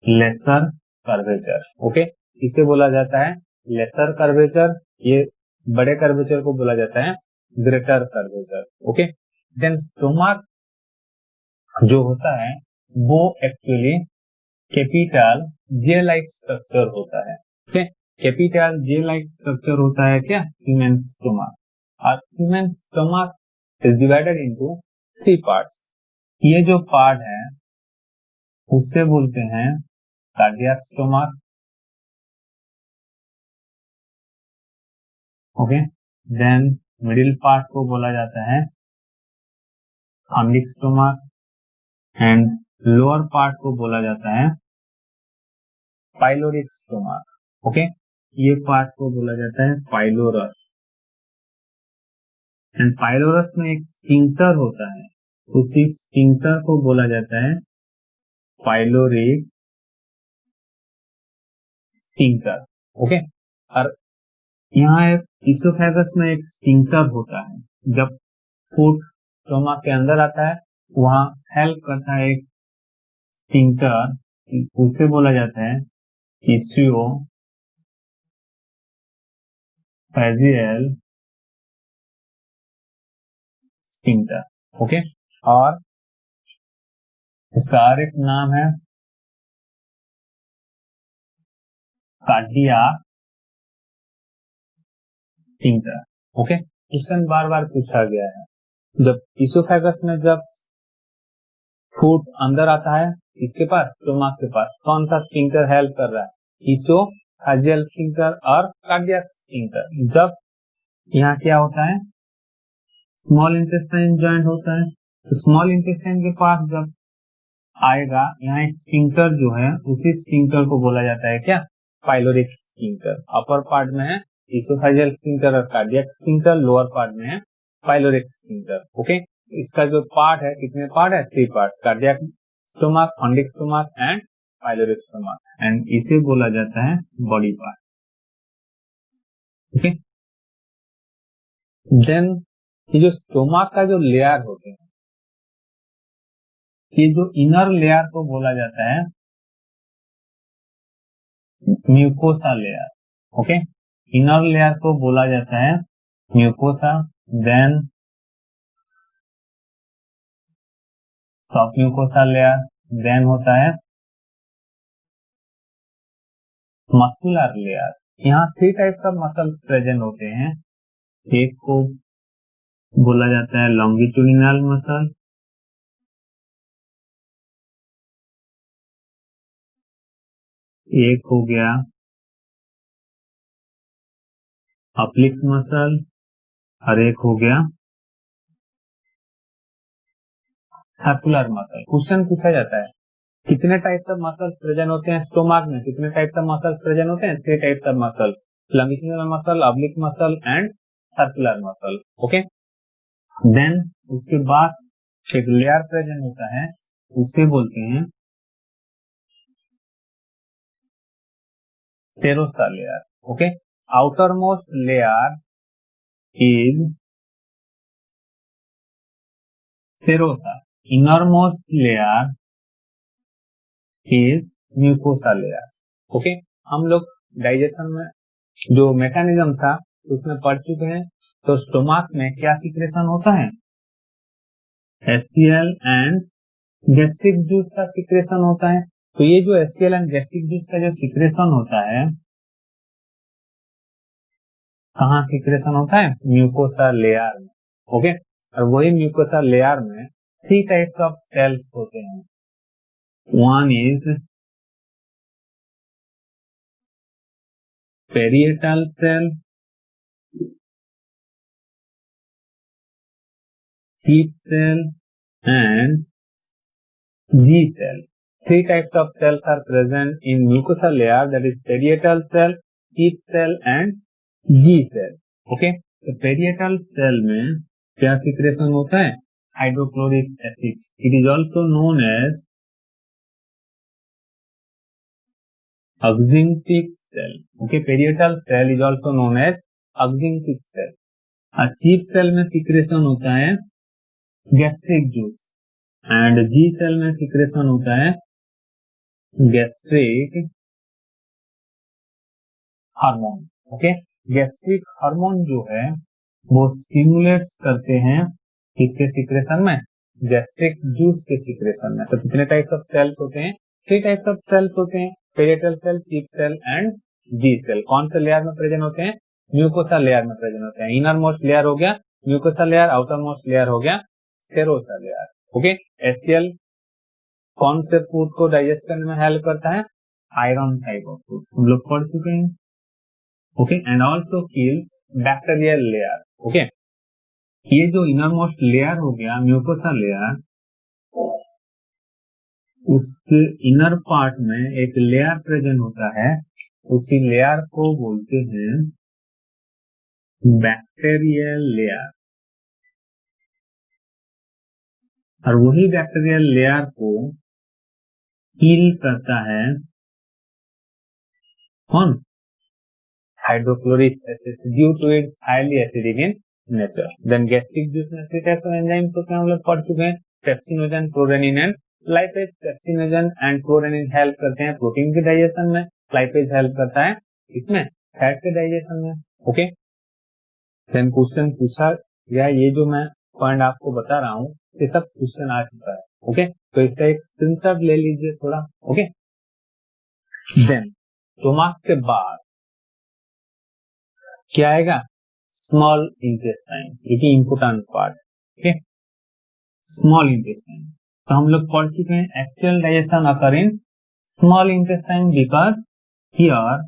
लेसर कर्वेचर। ओके, इसे बोला जाता है लेसर कर्वेचर। ये बड़े कर्वेचर को बोला जाता है greater curvature. Okay, then stomach जो होता है वो actually capital J like structure होता है। Okay, capital J like structure होता है क्या, ह्यूमन स्टोमक। और human stomach is divided into 3 parts. ये जो पार्ट है उससे बोलते हैं cardiac stomach. Okay, then middle part को बोला जाता है fundic stomach and lower part को बोला जाता है पाइलोरिक स्टोमक। ओके, ये पार्ट को बोला जाता है पाइलोरस एंड पाइलोरस में एक स्फिंक्टर होता है, उसी स्फिंक्टर को बोला जाता है पाइलोरिक स्फिंक्टर। ओके, और यहाँ एक इसोफेगस में एक स्फिंक्टर होता है, जब फूड स्टोमक के अंदर आता है वहां हेल्प करता है एक स्फिंक्टर, उसे बोला जाता है इसोफेजियल स्फिंक्टर। ओके, और इसका और एक नाम है कार्डियक स्फिंक्टर। ओके, क्वेश्चन बार बार पूछा गया है, जब इसोफेगस में जब फूड अंदर आता है इसके पास स्टोमक के पास कौन सा स्फिंक्टर हेल्प कर रहा है, इसोफेजियल स्फिंक्टर और कार्डियक स्फिंक्टर। जब यहाँ क्या होता है, स्मॉल इंटेस्टाइन ज्वाइंट होता है, तो स्मॉल इंटेस्टाइन के पास जब आएगा यहाँ एक स्फिंक्टर जो है, उसी स्फिंक्टर को बोला जाता है क्या, पाइलोरिक स्फिंक्टर। अपर पार्ट में है इसोफेजियल स्फिंक्टर और कार्डियक स्फिंक्टर, लोअर पार्ट में है पाइलोरिक स्फिंक्टर। ओके, इसका जो पार्ट है, कितने पार्ट है, 3 parts, cardiac stomach, fundic stomach and pyloric stomach, and इसे बोला जाता है बॉडी पार्ट। ओके, देन ये जो स्टोमक का जो लेयर होते हैं, ये जो इनर लेयर को बोला जाता है mucosa layer. Okay, inner layer को बोला जाता है mucosa, then soft mucosa layer, then होता है मस्कुलर लेयर। यहाँ 3 टाइप्स ऑफ मसल्स प्रेजेंट होते हैं, एक को बोला जाता है लॉन्गिट्यूडिनल मसल, एक हो गया अप्लिफ्ट मसल और एक हो गया सर्कुलर मसल। क्वेश्चन पूछा जाता है कितने टाइप्स ऑफ मसल्स प्रेजेंट होते हैं स्टोमक में, कितने टाइप्स ऑफ मसल्स प्रेजेंट होते हैं, 3 types of muscles, longitudinal muscle, oblique muscle and circular muscle. Okay, देन उसके बाद एक लेयर प्रेजेंट होता है, उसे बोलते हैं serosa layer. Okay, outer most layer is serosa, inner most layer is mucosa layer. Okay, हम लोग डाइजेशन में जो मैकेनिज्म था उसमें पढ़ चुके हैं। तो स्टोमक में क्या सिक्रेशन होता है, HCl एंड गैस्ट्रिक जूस का सिक्रेशन होता है। तो ये जो HCl एंड गैस्ट्रिक जूस का जो सिक्रेशन होता है, कहाँ सिक्रेशन होता है, म्यूकोसा लेयर में। ओके, और वही म्यूकोसा लेयर में 3 टाइप्स ऑफ सेल्स होते हैं, one is parietal cell, sheath cell and G cell. 3 types of cells are present in mucosal layer, that is parietal cell, sheath cell and G cell. Okay, तो parietal cell में क्या secretion होता है, hydrochloric acid. It is also known as oxyntic cell. Okay, parietal cell is also known as oxyntic cell. Chief cell में secretion होता है gastric juice and G cell में secretion होता है gastric hormone. Okay, gastric hormone जो है वो stimulates करते हैं किसके सिक्रेशन में, गैस्ट्रिक जूस के सिक्रेशन में। तो कितने टाइप्स ऑफ सेल्स होते हैं, 3 टाइप्स ऑफ सेल्स होते हैं, parietal cell, chief cell and G cell. कौन से लेयर में प्रेजेंट होते हैं, म्यूकोसा लेयर में प्रेजेंट होते हैं। इनर मोस्ट लेयर हो गया mucosa layer, outer most layer हो गया सेरोसा लेयर। ओके, HCl कौन से फूड को डाइजेस्ट करने में हेल्प करता है? आयरन टाइप ऑफ फूड हम लोग पढ़ चुके हैं। Okay, and also kills bacterial layer. Okay, ये जो इनर मोस्ट लेयर हो गया म्यूकोसा लेयर, उसके इनर पार्ट में एक लेयर प्रेजेंट होता है, उसी लेयर को बोलते हैं बैक्टीरियल लेयर। और वही बैक्टीरियल लेयर को किल करता है कौन? Hydrochloric acid, due to its highly acidic in nature. Then gastric juice में फिर कैसे एंजाइम्स होते हैं हम लोग पढ़ चुके हैं, pepsinogen, prorennin and lipase. Pepsinogen and prorennin help करते हैं प्रोटीन के डाइजेशन में, लाइपेज हेल्प करता है इसमें फैट के डाइजेशन में। ओके, देन क्वेश्चन पूछा गया, ये जो मैं पॉइंट आपको बता रहा हूँ ये सब क्वेश्चन आ चुका है। ओके, तो इसका एक स्क्रीनशॉट ले लीजिए थोड़ा। ओके, देन स्टोमक के बाद क्या आएगा? स्मॉल इंटेस्टाइन, ये भी important part. Okay, small intestine तो हम लोग पढ़ चुके हैं actual digestion occur in small intestine because here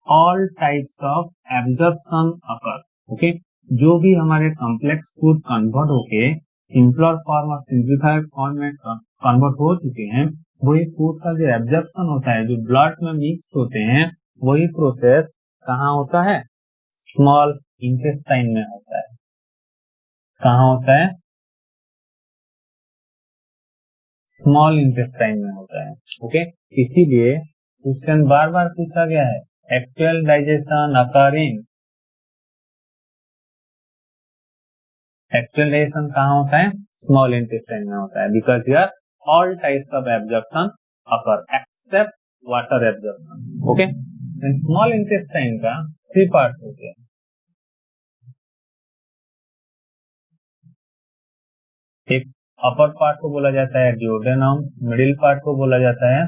all types of absorption occur. Okay, जो भी हमारे कॉम्प्लेक्स फूड कन्वर्ट होके सिंपलर फॉर्म और सिंप्लीफाइड फॉर्म में कन्वर्ट हो चुके हैं, वही फूड का जो एब्जॉर्प्शन होता है, जो ब्लड में मिक्स होते हैं, वही प्रोसेस कहाँ होता है? स्मॉल इंटेस्टाइन में होता है। कहाँ होता है? स्मॉल इंटेस्टाइन में होता है। ओके, इसीलिए क्वेश्चन बार बार पूछा गया है, actual digestion occurring, actual digestion कहाँ होता है? स्मॉल इंटेस्टाइन में होता है, because here all types of absorption occur except water absorption. Okay, small intestine का 3 पार्ट होते हैं। एक अपर पार्ट को बोला जाता है ड्यूडेनम, मिडिल पार्ट को बोला जाता है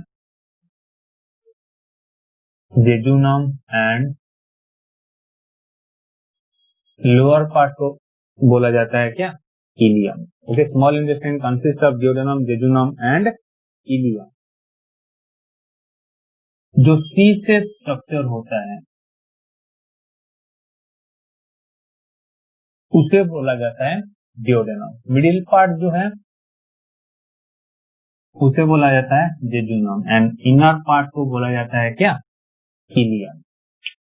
जेजुनम एंड लोअर पार्ट को बोला जाता है क्या? Ileum. Okay, small intestine consist of duodenum, jejunum and ileum. जो सी शेप स्ट्रक्चर होता है उसे बोला जाता है ड्यूडेनम। मिडिल पार्ट जो है उसे बोला जाता है जेजुनम एंड इनर पार्ट को बोला जाता है क्या? इलियम।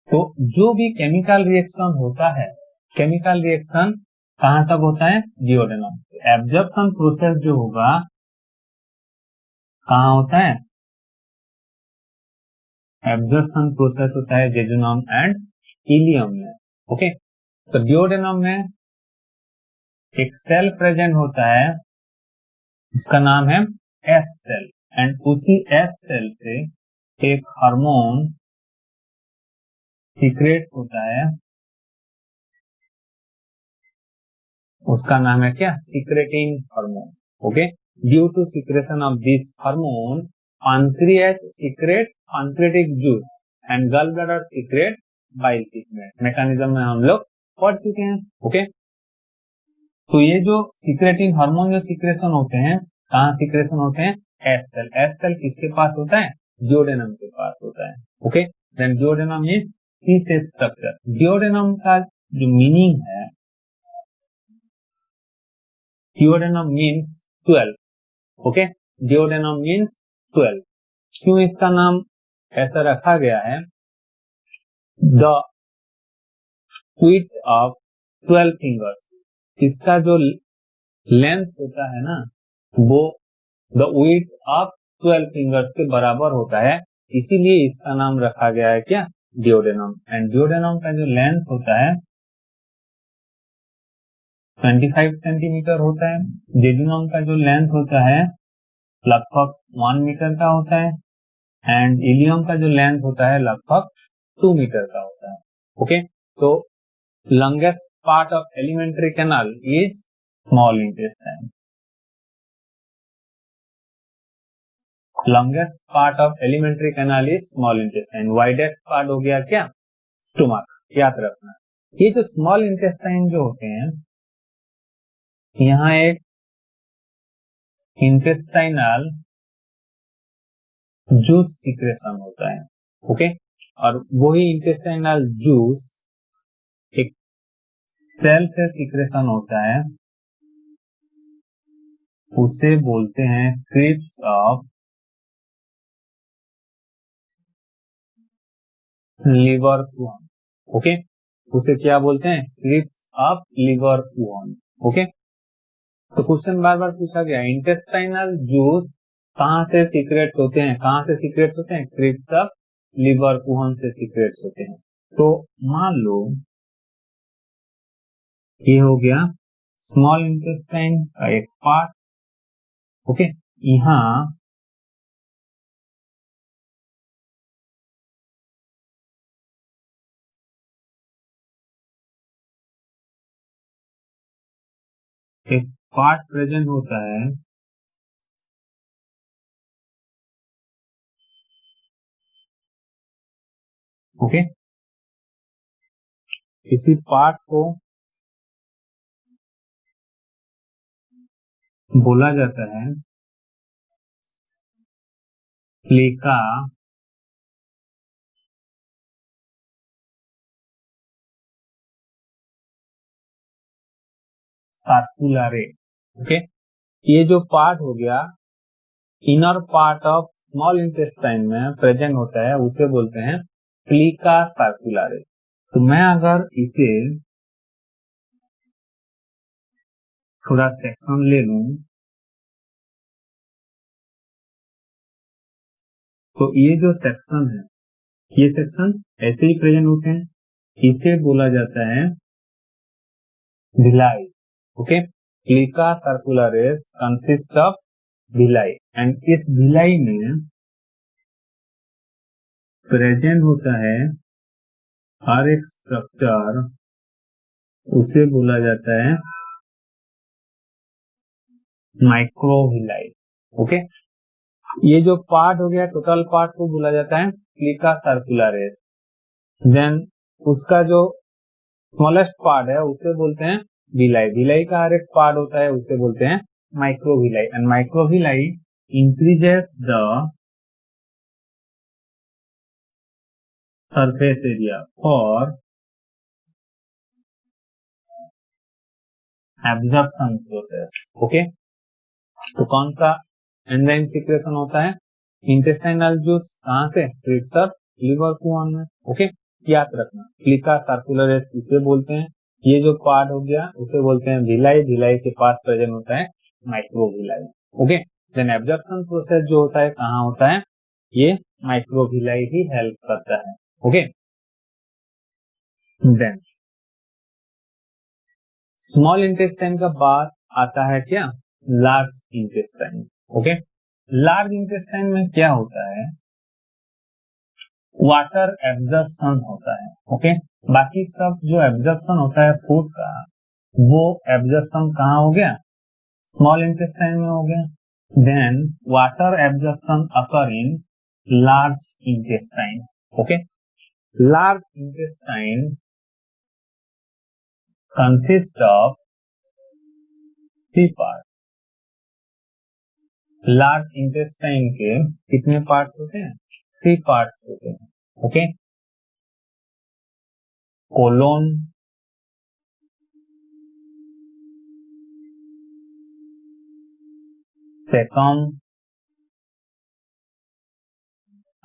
तो जो भी केमिकल रिएक्शन होता है, केमिकल रिएक्शन कहां तक होता है? ड्यूडेनम। एब्जॉर्प्शन प्रोसेस जो होगा कहां होता है? एब्जॉर्प्शन प्रोसेस होता है जेजुनम एंड इलियम में। ओके, तो ड्यूडेनम में एक सेल प्रेजेंट होता है, उसका नाम है एस सेल, एंड उसी एस सेल से एक हार्मोन सीक्रेट होता है, उसका नाम है क्या? Secreting hormone. Okay, due to secretion of this hormone pancreas secrete pancreatic juice and gall bladder secrete bile pigment. Mechanism में हम लोग पढ़ चुके हैं। ओके, तो ये जो सीक्रेटिंग हार्मोन जो सीक्रेशन होते हैं, कहाँ सीक्रेशन होते हैं? S cell. एस सेल किसके पास होता है? ड्यूडेनम के पास होता है। Okay, then duodenum is C shape structure. Duodenum का जो मीनिंग है, duodenum means 12। Okay, duodenum means 12। क्यों इसका नाम ऐसा रखा गया है? द width ऑफ 12 फिंगर्स, इसका जो लेंथ होता है ना, वो द width ऑफ 12 फिंगर्स के बराबर होता है, इसीलिए इसका नाम रखा गया है क्या? ड्यूडेनम। एंड ड्यूडेनम का जो लेंथ होता है 25 सेंटीमीटर होता है। जेजुनम का जो लेंथ होता है लगभग 1 मीटर का होता है, एंड इलियम का जो लेंथ होता है लगभग 2 मीटर का होता है। ओके, तो longest part of alimentary canal is small intestine. Longest part of alimentary canal is small intestine. Widest part हो गया क्या? स्टोमक। याद रखना, ये जो स्मॉल इंटेस्टाइन जो होते हैं, यहाँ एक इंटेस्टाइनल जूस सिक्रेशन होता है। ओके, और वही इंटेस्टाइनल जूस एक सेल से सिक्रेशन होता है, उसे बोलते हैं क्रिप्स ऑफ लिवर कुहन। ओके, उसे क्या बोलते हैं? Crypts of liver कुहन। ओके, तो क्वेश्चन बार बार पूछा गया, इंटेस्टाइनल जूस कहाँ से सीक्रेट्स होते हैं? कहाँ से सीक्रेट्स होते हैं? क्रिप्स ऑफ लिवर कुहन से सीक्रेट्स होते हैं। तो मान लो ये हो गया स्मॉल इंटेस्टाइन का एक पार्ट। ओके, यहाँ एक पार्ट प्रेजेंट होता है, ओके, इसी पार्ट को बोला जाता है प्लेका सर्कुलारे। ओके, ये जो पार्ट हो गया inner part of small intestine में प्रेजेंट होता है, उसे बोलते हैं प्लीका सर्कुलारे। तो मैं अगर इसे थोड़ा सेक्शन ले लूं, तो ये जो सेक्शन है, ये सेक्शन ऐसे ही प्रेजेंट होते हैं, इसे बोला जाता है villi. Okay, plicae circulares consist of villi, and इस भिलाई में प्रेजेंट होता है हर एक स्ट्रक्चर, उसे बोला जाता है माइक्रोविलाई। ओके, ये जो पार्ट हो गया टोटल पार्ट को बोला जाता है प्लीका सर्कुलारिस। देन उसका जो स्मॉलेस्ट पार्ट है उसे बोलते हैं विलाई। विलाई का हर एक पार्ट होता है उसे बोलते हैं microvilli, and microvilli increases the surface area for absorption process. Okay, तो कौन सा एंजाइम सीक्रेशन होता है? इंटेस्टाइनल जूस कहाँ से? क्रिप्स ऑफ लिवर कुहन में। ओके, याद रखना प्लीका सर्कुलरिस इसे बोलते हैं, ये जो पार्ट हो गया उसे बोलते हैं विलाई। विलाई के पास प्रेजेंट होता है microvilli. Okay, then absorption process जो होता है कहाँ होता है? ये माइक्रोविलाई ही हेल्प करता है। ओके, देन स्मॉल इंटेस्टाइन का बाद आता है क्या? Large intestine. Okay, large intestine में क्या होता है? वाटर एब्जॉर्प्शन होता है। ओके, बाकी सब जो एब्जॉर्प्शन होता है फूड का, वो एब्जॉर्प्शन कहाँ हो गया? स्मॉल इंटेस्टाइन में हो गया। Then water absorption occur in large intestine. Okay, large intestine consist of 3 part. Large intestine के कितने पार्ट्स होते हैं? 3 पार्ट्स होते हैं। Okay, colon, caecum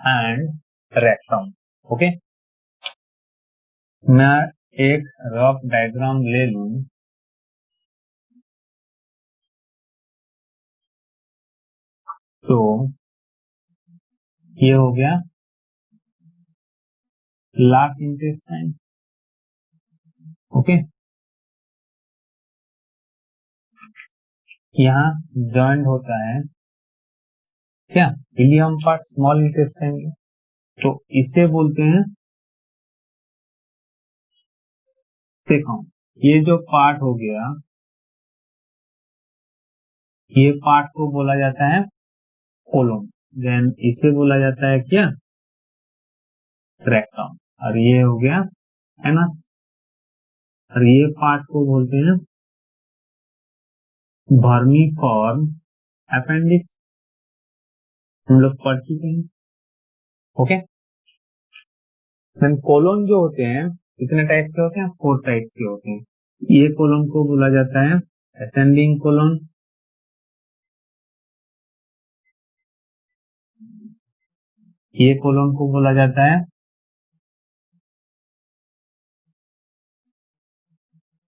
and rectum. Okay, मैं एक रफ डायग्राम ले लूं, तो ये हो गया लार्ज इंटेस्टाइन। ओके, यहाँ जॉइंट होता है क्या? इलियम पार्ट स्मॉल इंटेस्टाइन में, तो इसे बोलते हैं सेकम। ये जो पार्ट हो गया, ये पार्ट को बोला जाता है कोलोन। देन इसे बोला जाता है क्या? रेक्टम। और ये हो गया एनस, और ये पार्ट को बोलते हैं वर्मीफॉर्म अपेंडिक्स। हम लोग पढ़ चुके हैं। ओके, देन कोलोन जो होते हैं कितने टाइप्स के होते हैं? 4 टाइप्स के होते हैं। ये कोलोन को बोला जाता है असेंडिंग कोलोन, ये कोलोन को बोला जाता है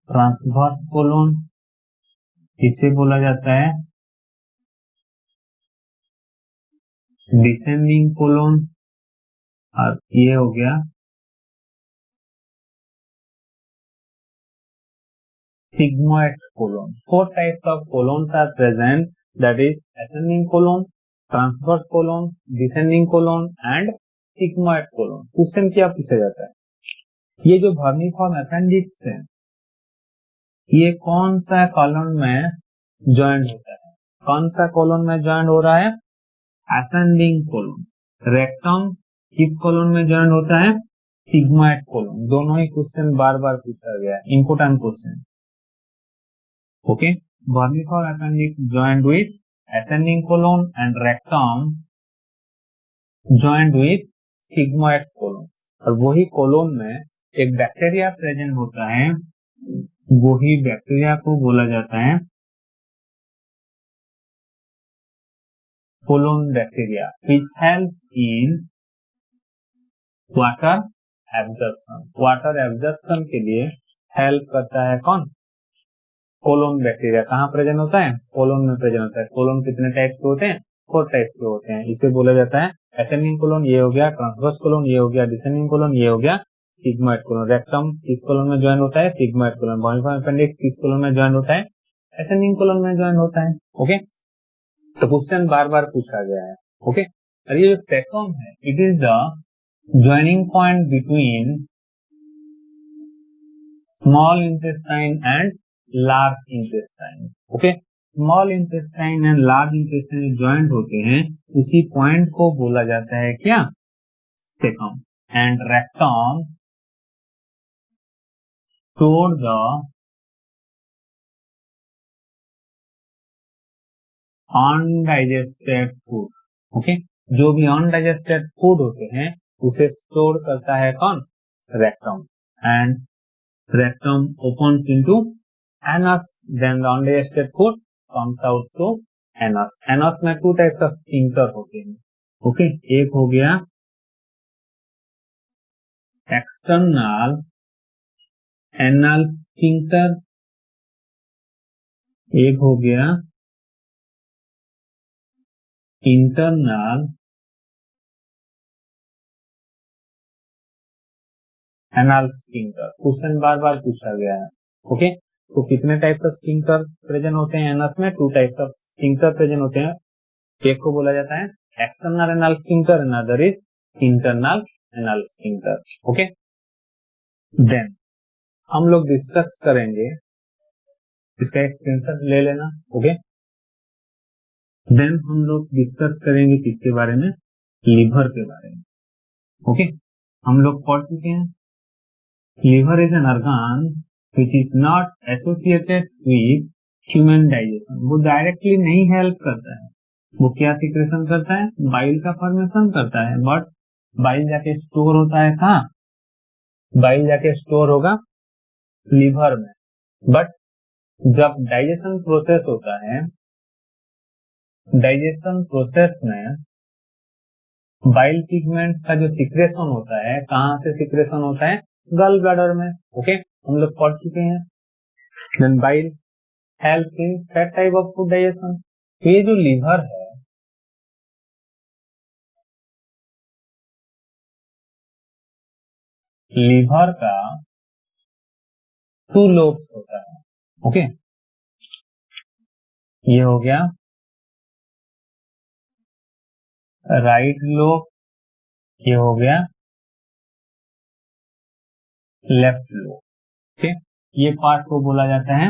ट्रांसवर्स कोलोन, इसे बोला जाता है डिसेंडिंग कोलोन, और ये हो गया sigmoid colon. 4 types of colons are present, that is ascending colon, transverse colon, descending colon and sigmoid colon. Question क्या पूछा जाता है? ये जो वर्मिफॉर्म अपेंडिक्स है ये कौन सा कॉलोन में ज्वाइंट होता है? कौन सा कॉलोन में ज्वाइंट हो रहा है? Ascending colon. रेक्टम किस कॉलोन में ज्वाइंट होता है? Sigmoid colon. दोनों ही क्वेश्चन बार बार पूछा गया है, important question. Okay, vermiform appendix joint with ascending colon and rectum joined with sigmoid colon, और वही कोलोन में एक बैक्टीरिया प्रेजेंट होता है, वही बैक्टीरिया को बोला जाता है colon bacteria, which helps in water absorption. Water absorption के लिए हेल्प करता है कौन? Colon bacteria. कहाँ प्रेजेंट होता है? कोलोन में प्रेजेंट होता है। कोलोन कितने टाइप के होते हैं? 4 टाइप्स के होते हैं। इसे बोला जाता है असेंडिंग कोलोन, ये हो गया ट्रांसवर्स कोलोन, ये हो गया डिसेंडिंग कोलोन, ये हो गया सिग्मोइड कोलोन। रेक्टम किस कोलोन में ज्वाइन होता है? Sigmoid colon. वर्मिफॉर्म अपेंडिक्स किस कोलोन में ज्वाइन होता है? असेंडिंग कोलोन में ज्वाइन होता है। ओके, तो क्वेश्चन बार बार पूछा गया है। ओके, और ये जो सेकम है it is the joining point between small intestine and large intestine. Okay, small intestine and large intestine joint होते हैं, उसी पॉइंट को बोला जाता है क्या? Caecum. And rectum store the undigested food. Okay, जो भी अनडाइजेस्टेड फूड होते हैं उसे स्टोर करता है कौन? Rectum. And rectum opens into anus, then the undigested food comes out to anus. Anus में 2 टाइप्स ऑफ स्फिंक्टर होते हैं। ओके, एक हो गया एक्सटर्नल एनल स्फिंक्टर, एक हो गया इंटरनल एनल स्फिंक्टर। क्वेश्चन बार बार पूछा गया है। ओके, तो कितने टाइप्स ऑफ स्फिंक्टर प्रेजेंट होते हैं एनस में? 2 टाइप्स ऑफ स्फिंक्टर प्रेजेंट होते हैं। एक को बोला जाता है external anal sphincter, another is internal anal sphincter. Okay, then हम लोग डिस्कस करेंगे, इसका एक स्क्रीनशॉट ले लेना। ओके, देन हम लोग डिस्कस करेंगे किसके बारे में? लिवर के बारे में। ओके, हम लोग पढ़ चुके हैं liver is an organ which is not associated with human digestion. वो डायरेक्टली नहीं हेल्प करता है। वो क्या सिक्रेशन करता है? बाइल का फॉर्मेशन करता है, बट बाइल जाके स्टोर होता है कहाँ? बाइल जाके स्टोर होगा लिवर में। बट जब डाइजेशन प्रोसेस होता है, डाइजेशन प्रोसेस में बाइल पिगमेंट्स का जो सिक्रेशन होता है, कहां से सिक्रेशन होता है? गल ब्लैडर में। ओके, हम लोग पढ़ चुके हैं। Then bile helps in that type of food digestion. तो ये जो लिवर है, लिवर का 2 लोब्स होता है। ओके, ये हो गया राइट लोब, ये हो गया लेफ्ट लोब। ओके, ये पार्ट को बोला जाता है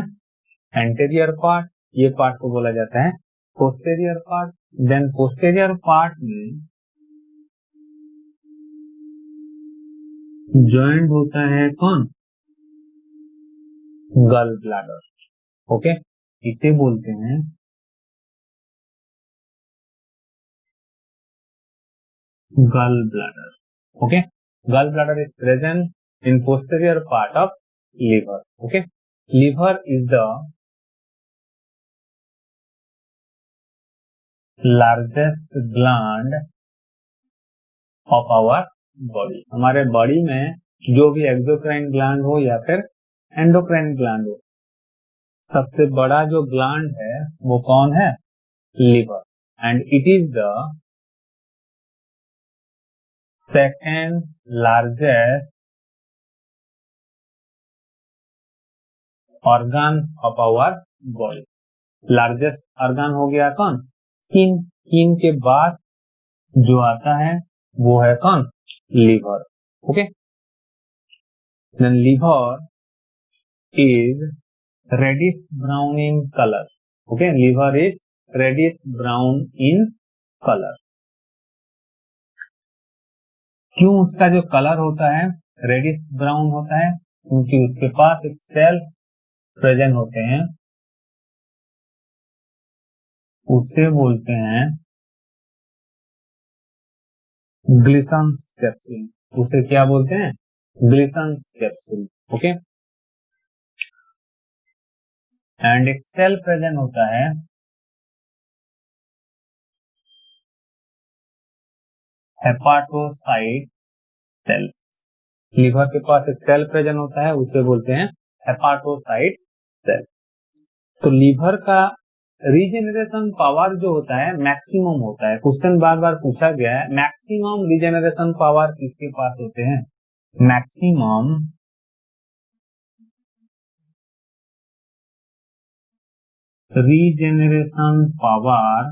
एंटेरियर पार्ट, ये पार्ट को बोला जाता है posterior part. Then posterior part में ज्वाइंट होता है कौन? गल ब्लैडर। ओके, इसे बोलते हैं गल ब्लैडर. ओके, गल bladder is present in posterior part of liver. Okay, liver is the largest gland of our body. हमारे बॉडी में जो भी एक्सोक्राइन ग्लैंड हो या फिर एंडोक्राइन ग्लैंड हो, सबसे बड़ा जो ग्लैंड है वो कौन है? Liver. And it is the second largest organ of our body. Largest organ हो गया कौन? स्किन. स्किन के बाद जो आता है वो है कौन? Liver. Okay, then liver is reddish brown in colour. Okay, liver is reddish brown in colour. क्यों उसका जो कलर होता है रेडिश ब्राउन होता है? क्योंकि उसके पास एक सेल प्रेजेंट होते हैं, उसे बोलते हैं ग्लिसन्स कैप्सूल. उसे क्या बोलते हैं? Glisson's capsule. ओके, एंड एक सेल प्रेजेंट होता है हेपाटोसाइट सेल. लिवर के पास एक सेल प्रेजेंट होता है, उसे बोलते हैं हेपाटोसाइट सेल. तो लिवर का रीजेनरेशन पावर जो होता है मैक्सिमम होता है. क्वेश्चन बार बार पूछा गया है, मैक्सिमम रीजेनरेशन पावर किसके पास होते हैं? मैक्सिमम रीजेनरेशन पावर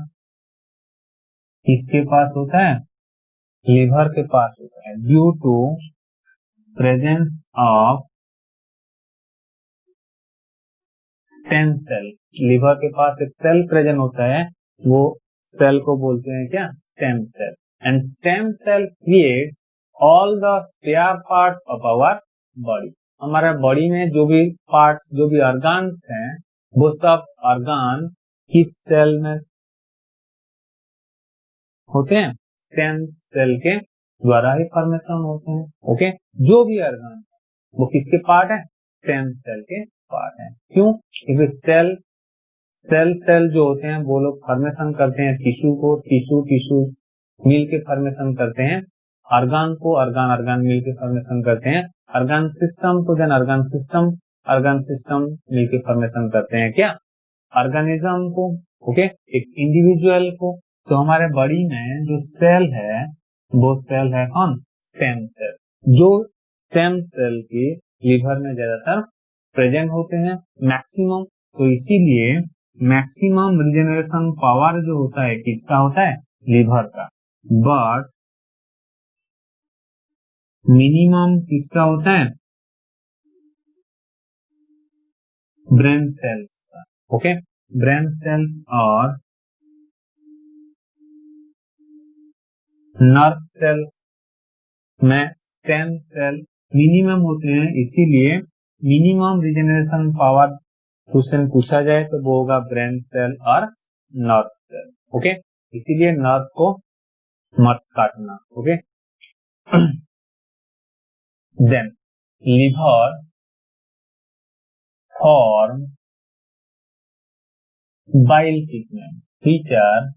किसके पास होता है? लिवर के पास होता है, due to presence of stem cell. Liver के पास एक सेल प्रेजेंट होता है, वो सेल को बोलते हैं क्या? Stem cell. And stem cell create all the spare parts of our body. हमारे बॉडी में जो भी पार्ट्स, जो भी ऑर्गन्स हैं, वो सब ऑर्गन किस सेल में होते हैं? स्टेम सेल के द्वारा ही फॉर्मेशन होते हैं. ओके, जो भी ऑर्गन वो किसके पार्ट है? स्टेम सेल के पार्ट है. क्यों? क्योंकि सेल जो होते हैं वो लोग फॉर्मेशन करते हैं टिश्यू को, टिश्यू मिल के फॉर्मेशन करते हैं ऑर्गन को, ऑर्गन मिल के फॉर्मेशन करते हैं ऑर्गन सिस्टम को, देन ऑर्गन सिस्टम मिल के फॉर्मेशन करते हैं क्या? ऑर्गेनिज्म को. ओके, एक इंडिविजुअल को. तो हमारे बॉडी में जो सेल है वो सेल है कौन? Stem cell. जो स्टेम सेल के लिवर में ज्यादातर प्रेजेंट होते हैं मैक्सिमम. तो इसीलिए मैक्सिमम रिजेनरेशन पावर जो होता है किसका होता है? लिवर का. बट मिनिमम किसका होता है? ब्रेन सेल्स का. ओके, ब्रेन सेल्स और नर्व सेल्स में स्टेम सेल मिनिमम होते हैं. इसीलिए मिनिमम रिजेनरेशन पावर क्वेश्चन पूछा जाए तो वो होगा ब्रेन सेल और नर्व सेल. ओके, इसीलिए नर्व को मत काटना. Okay, then liver form bile pigment which are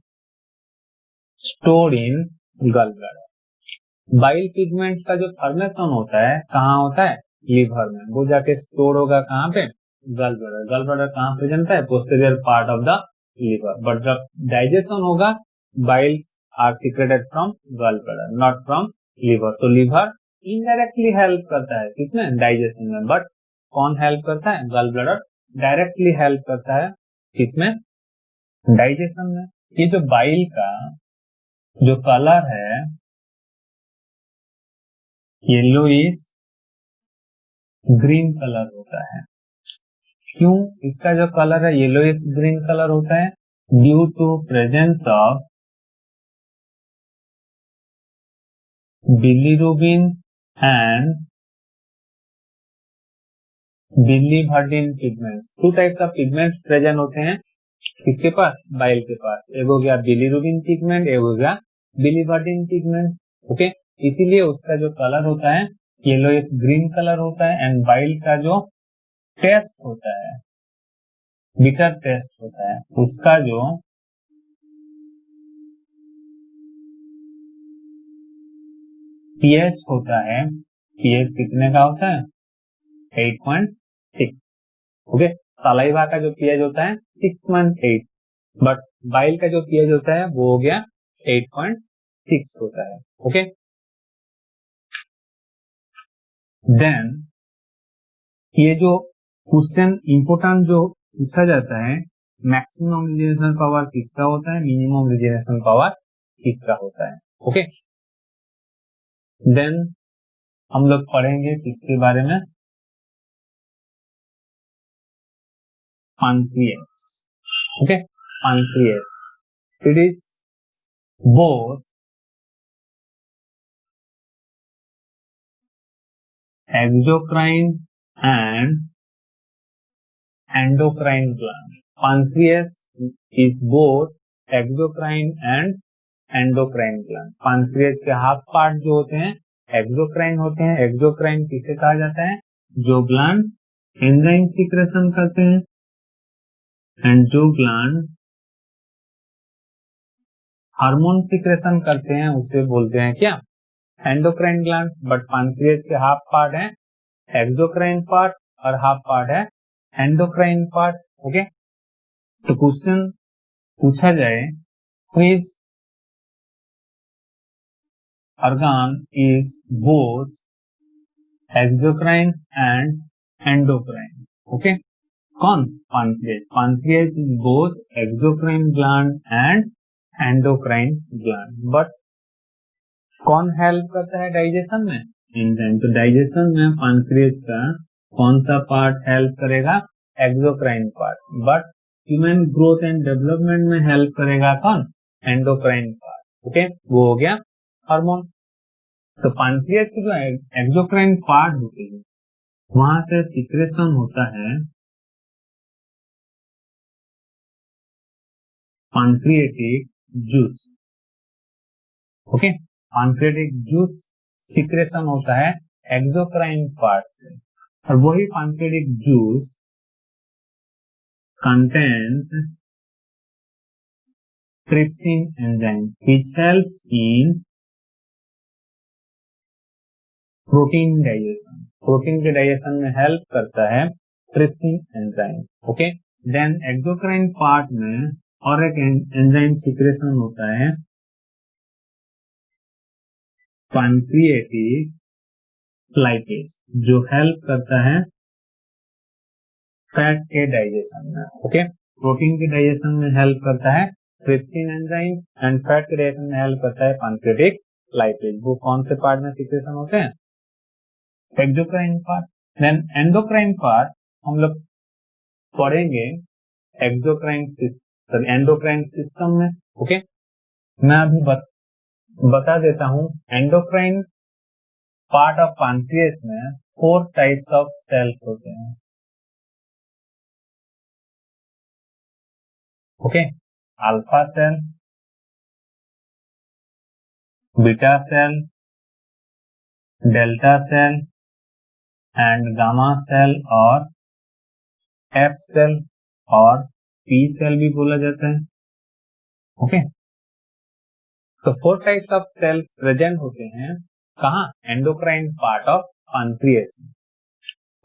stored in gall bladder. Bile pigments का जो फॉर्मेशन होता है कहाँ होता है? लिवर में. वो जाके स्टोर होगा कहाँ पे? गल ब्लैडर. गल ब्लैडर कहाँ प्रेजेंट है? Posterior part of the liver. But जब डाइजेशन होगा biles are secreted from gall bladder, not from liver. So liver indirectly help करता है किसमें? डाइजेशन में. बट कौन हेल्प करता है? गल ब्लैडर डायरेक्टली हेल्प करता है किसमें? डाइजेशन में. ये जो बाइल का जो कलर है येलोइश ग्रीन कलर होता है. क्यों इसका जो कलर है येलोइश ग्रीन कलर होता है? Due to presence of bilirubin and biliverdin pigments. Two types of pigments present होते हैं किसके पास? बाइल के पास. एक हो गया बिलीरुबिन पिगमेंट, एक हो गया बिलीवर्डिन पिगमेंट. ओके, इसीलिए उसका जो कलर होता है येलोइश ग्रीन कलर होता है, एंड बाइल का जो टेस्ट होता है, बिटर टेस्ट होता है, उसका जो पीएच होता है, पीएच कितने का होता है 8.6। ओके, सलाइवा का जो पीएच होता है 6.8, बट बाइल का जो पीएच होता है वो हो गया 8.6 होता है। ओके, देन ये जो क्वेश्चन इंपोर्टेंट जो पूछा जाता है, मैक्सिमम रिजेनेशन पावर किसका होता है, मिनिमम रिजेनेशन पावर किसका होता है। ओके, देन हम लोग पढ़ेंगे किसके बारे में, pancreas। Okay, pancreas, it is both exocrine and endocrine gland। pancreas is both exocrine and endocrine gland। pancreas के हाफ पार्ट जो होते हैं एक्सोक्राइन होते हैं। एक्सोक्राइन किसे कहा जाता है, जो ग्लैंड एंजाइम सीक्रेशन करते हैं, एंड जो ग्लैंड हार्मोन सीक्रेशन करते हैं उसे बोलते हैं क्या, एंडोक्राइन ग्लैंड। बट पैंक्रियास के हाफ पार्ट है एक्सोक्राइन पार्ट और हाफ पार्ट है एंडोक्राइन पार्ट। ओके, तो क्वेश्चन पूछा जाए which organ is both exocrine and endocrine। Okay, कौन, pancreas. Pancreas is both exocrine gland and endocrine gland. But कौन help करता है डाइजेशन में, एंजाइम। तो डाइजेशन में पैंक्रियास का कौन सा पार्ट हेल्प करेगा, exocrine part. But human growth and development में हेल्प करेगा कौन, एंडोक्राइन पार्ट। ओके, वो हो गया हार्मोन। तो पैंक्रियास की जो एक्सोक्राइन पार्ट होती है वहां से सीक्रेशन होता है pancreatic juice. Okay, pancreatic juice secretion होता है एक्सोक्राइन पार्ट से, और वही pancreatic juice contains trypsin enzyme which helps in protein digestion. Protein के डाइजेशन में हेल्प करता है trypsin enzyme. Okay, then exocrine part में और एक एंजाइम सीक्रेशन होता है पैंक्रियाटिक लाइपेज, जो हेल्प करता है फैट के डाइजेशन में। ओके, प्रोटीन के डाइजेशन में हेल्प करता है ट्रिप्सिन एंजाइम, एंड फैट के डाइजेशन में हेल्प करता है पैंक्रियाटिक लाइपेज। वो कौन से पार्ट में सीक्रेशन होते हैं, exocrine part. Then endocrine part हम लोग पढ़ेंगे एंडोक्राइन सिस्टम में। ओके, मैं अभी बता देता हूं, एंडोक्राइन पार्ट ऑफ पैंक्रियास में 4 टाइप्स ऑफ सेल्स होते हैं। Okay, alpha cell, beta cell, delta cell and gamma cell और एफ सेल और पी सेल भी बोला जाता है। ओके, तो 4 टाइप्स ऑफ सेल्स प्रेजेंट होते हैं कहाँ, एंडोक्राइन पार्ट ऑफ पैंक्रियास में।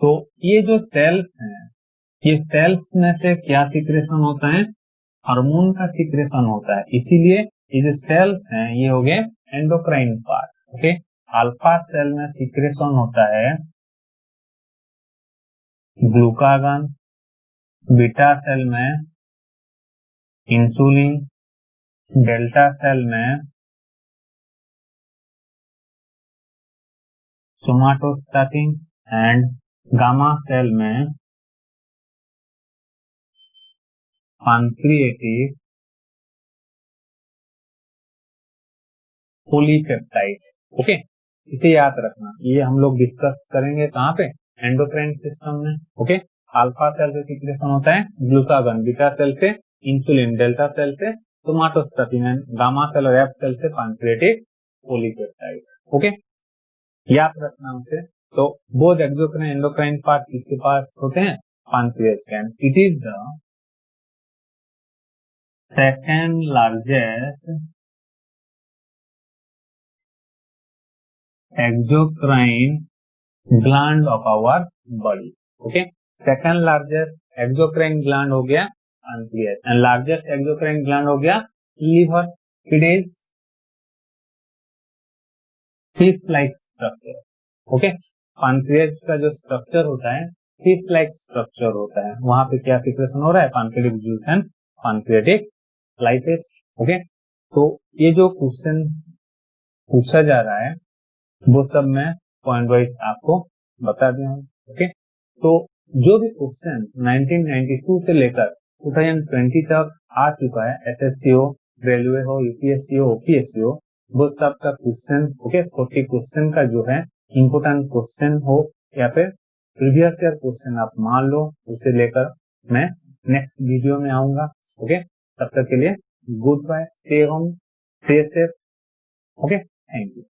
तो ये जो सेल्स हैं, ये सेल्स में से क्या सीक्रेशन होता है, हार्मोन का सीक्रेशन होता है। इसीलिए ये जो सेल्स हैं ये हो गए endocrine part. Okay, alpha cell में सीक्रेशन होता है ग्लूकागन, बीटा सेल में इंसुलिन, डेल्टा सेल में सोमाटोस्टैटिन एंड गामा सेल में पैंक्रियाटिक पॉलीपेप्टाइड। ओके, इसे याद रखना, ये हम लोग डिस्कस करेंगे कहाँ पे, एंडोक्राइन सिस्टम में। ओके, अल्फा सेल से सीक्रेशन होता है ग्लूकागन, बीटा सेल से इंसुलिन, डेल्टा सेल से सोमाटोस्टैटिन एंड गामा सेल और एफ सेल से पैंक्रियाटिक पॉलीपेप्टाइड। ओके, याद रखना उसे। तो बोथ एक्सोक्राइन एंडोक्राइन पार्ट किसके पास होते हैं? पैंक्रियाज के। It is the second largest exocrine gland of our body. Okay, second largest exocrine gland हो गया pancreas and largest exocrine gland हो गया liver. It is fish like structure. Okay, pancreas का जो स्ट्रक्चर होता है फिश लाइक स्ट्रक्चर होता है। वहां पे क्या सिक्रेशन हो रहा है? Pancreatic juice and pancreatic lipase. Okay, तो ये जो क्वेश्चन पूछा जा रहा है वो सब मैं पॉइंट वाइज आपको बता दिया हूँ। ओके, तो जो भी क्वेश्चन 1992 से लेकर 2020 तक आ चुका है, एसएससी हो, रेलवे हो, यूपीएससी हो, ओपीएससी हो, वो सब का क्वेश्चन, ओके, 40 क्वेश्चन का जो है इंपोर्टेंट क्वेश्चन हो या फिर प्रीवियस ईयर क्वेश्चन आप मान लो, उसे लेकर मैं नेक्स्ट वीडियो में आऊंगा। ओके, तब तक के लिए goodbye, stay home, stay safe. Okay, thank you.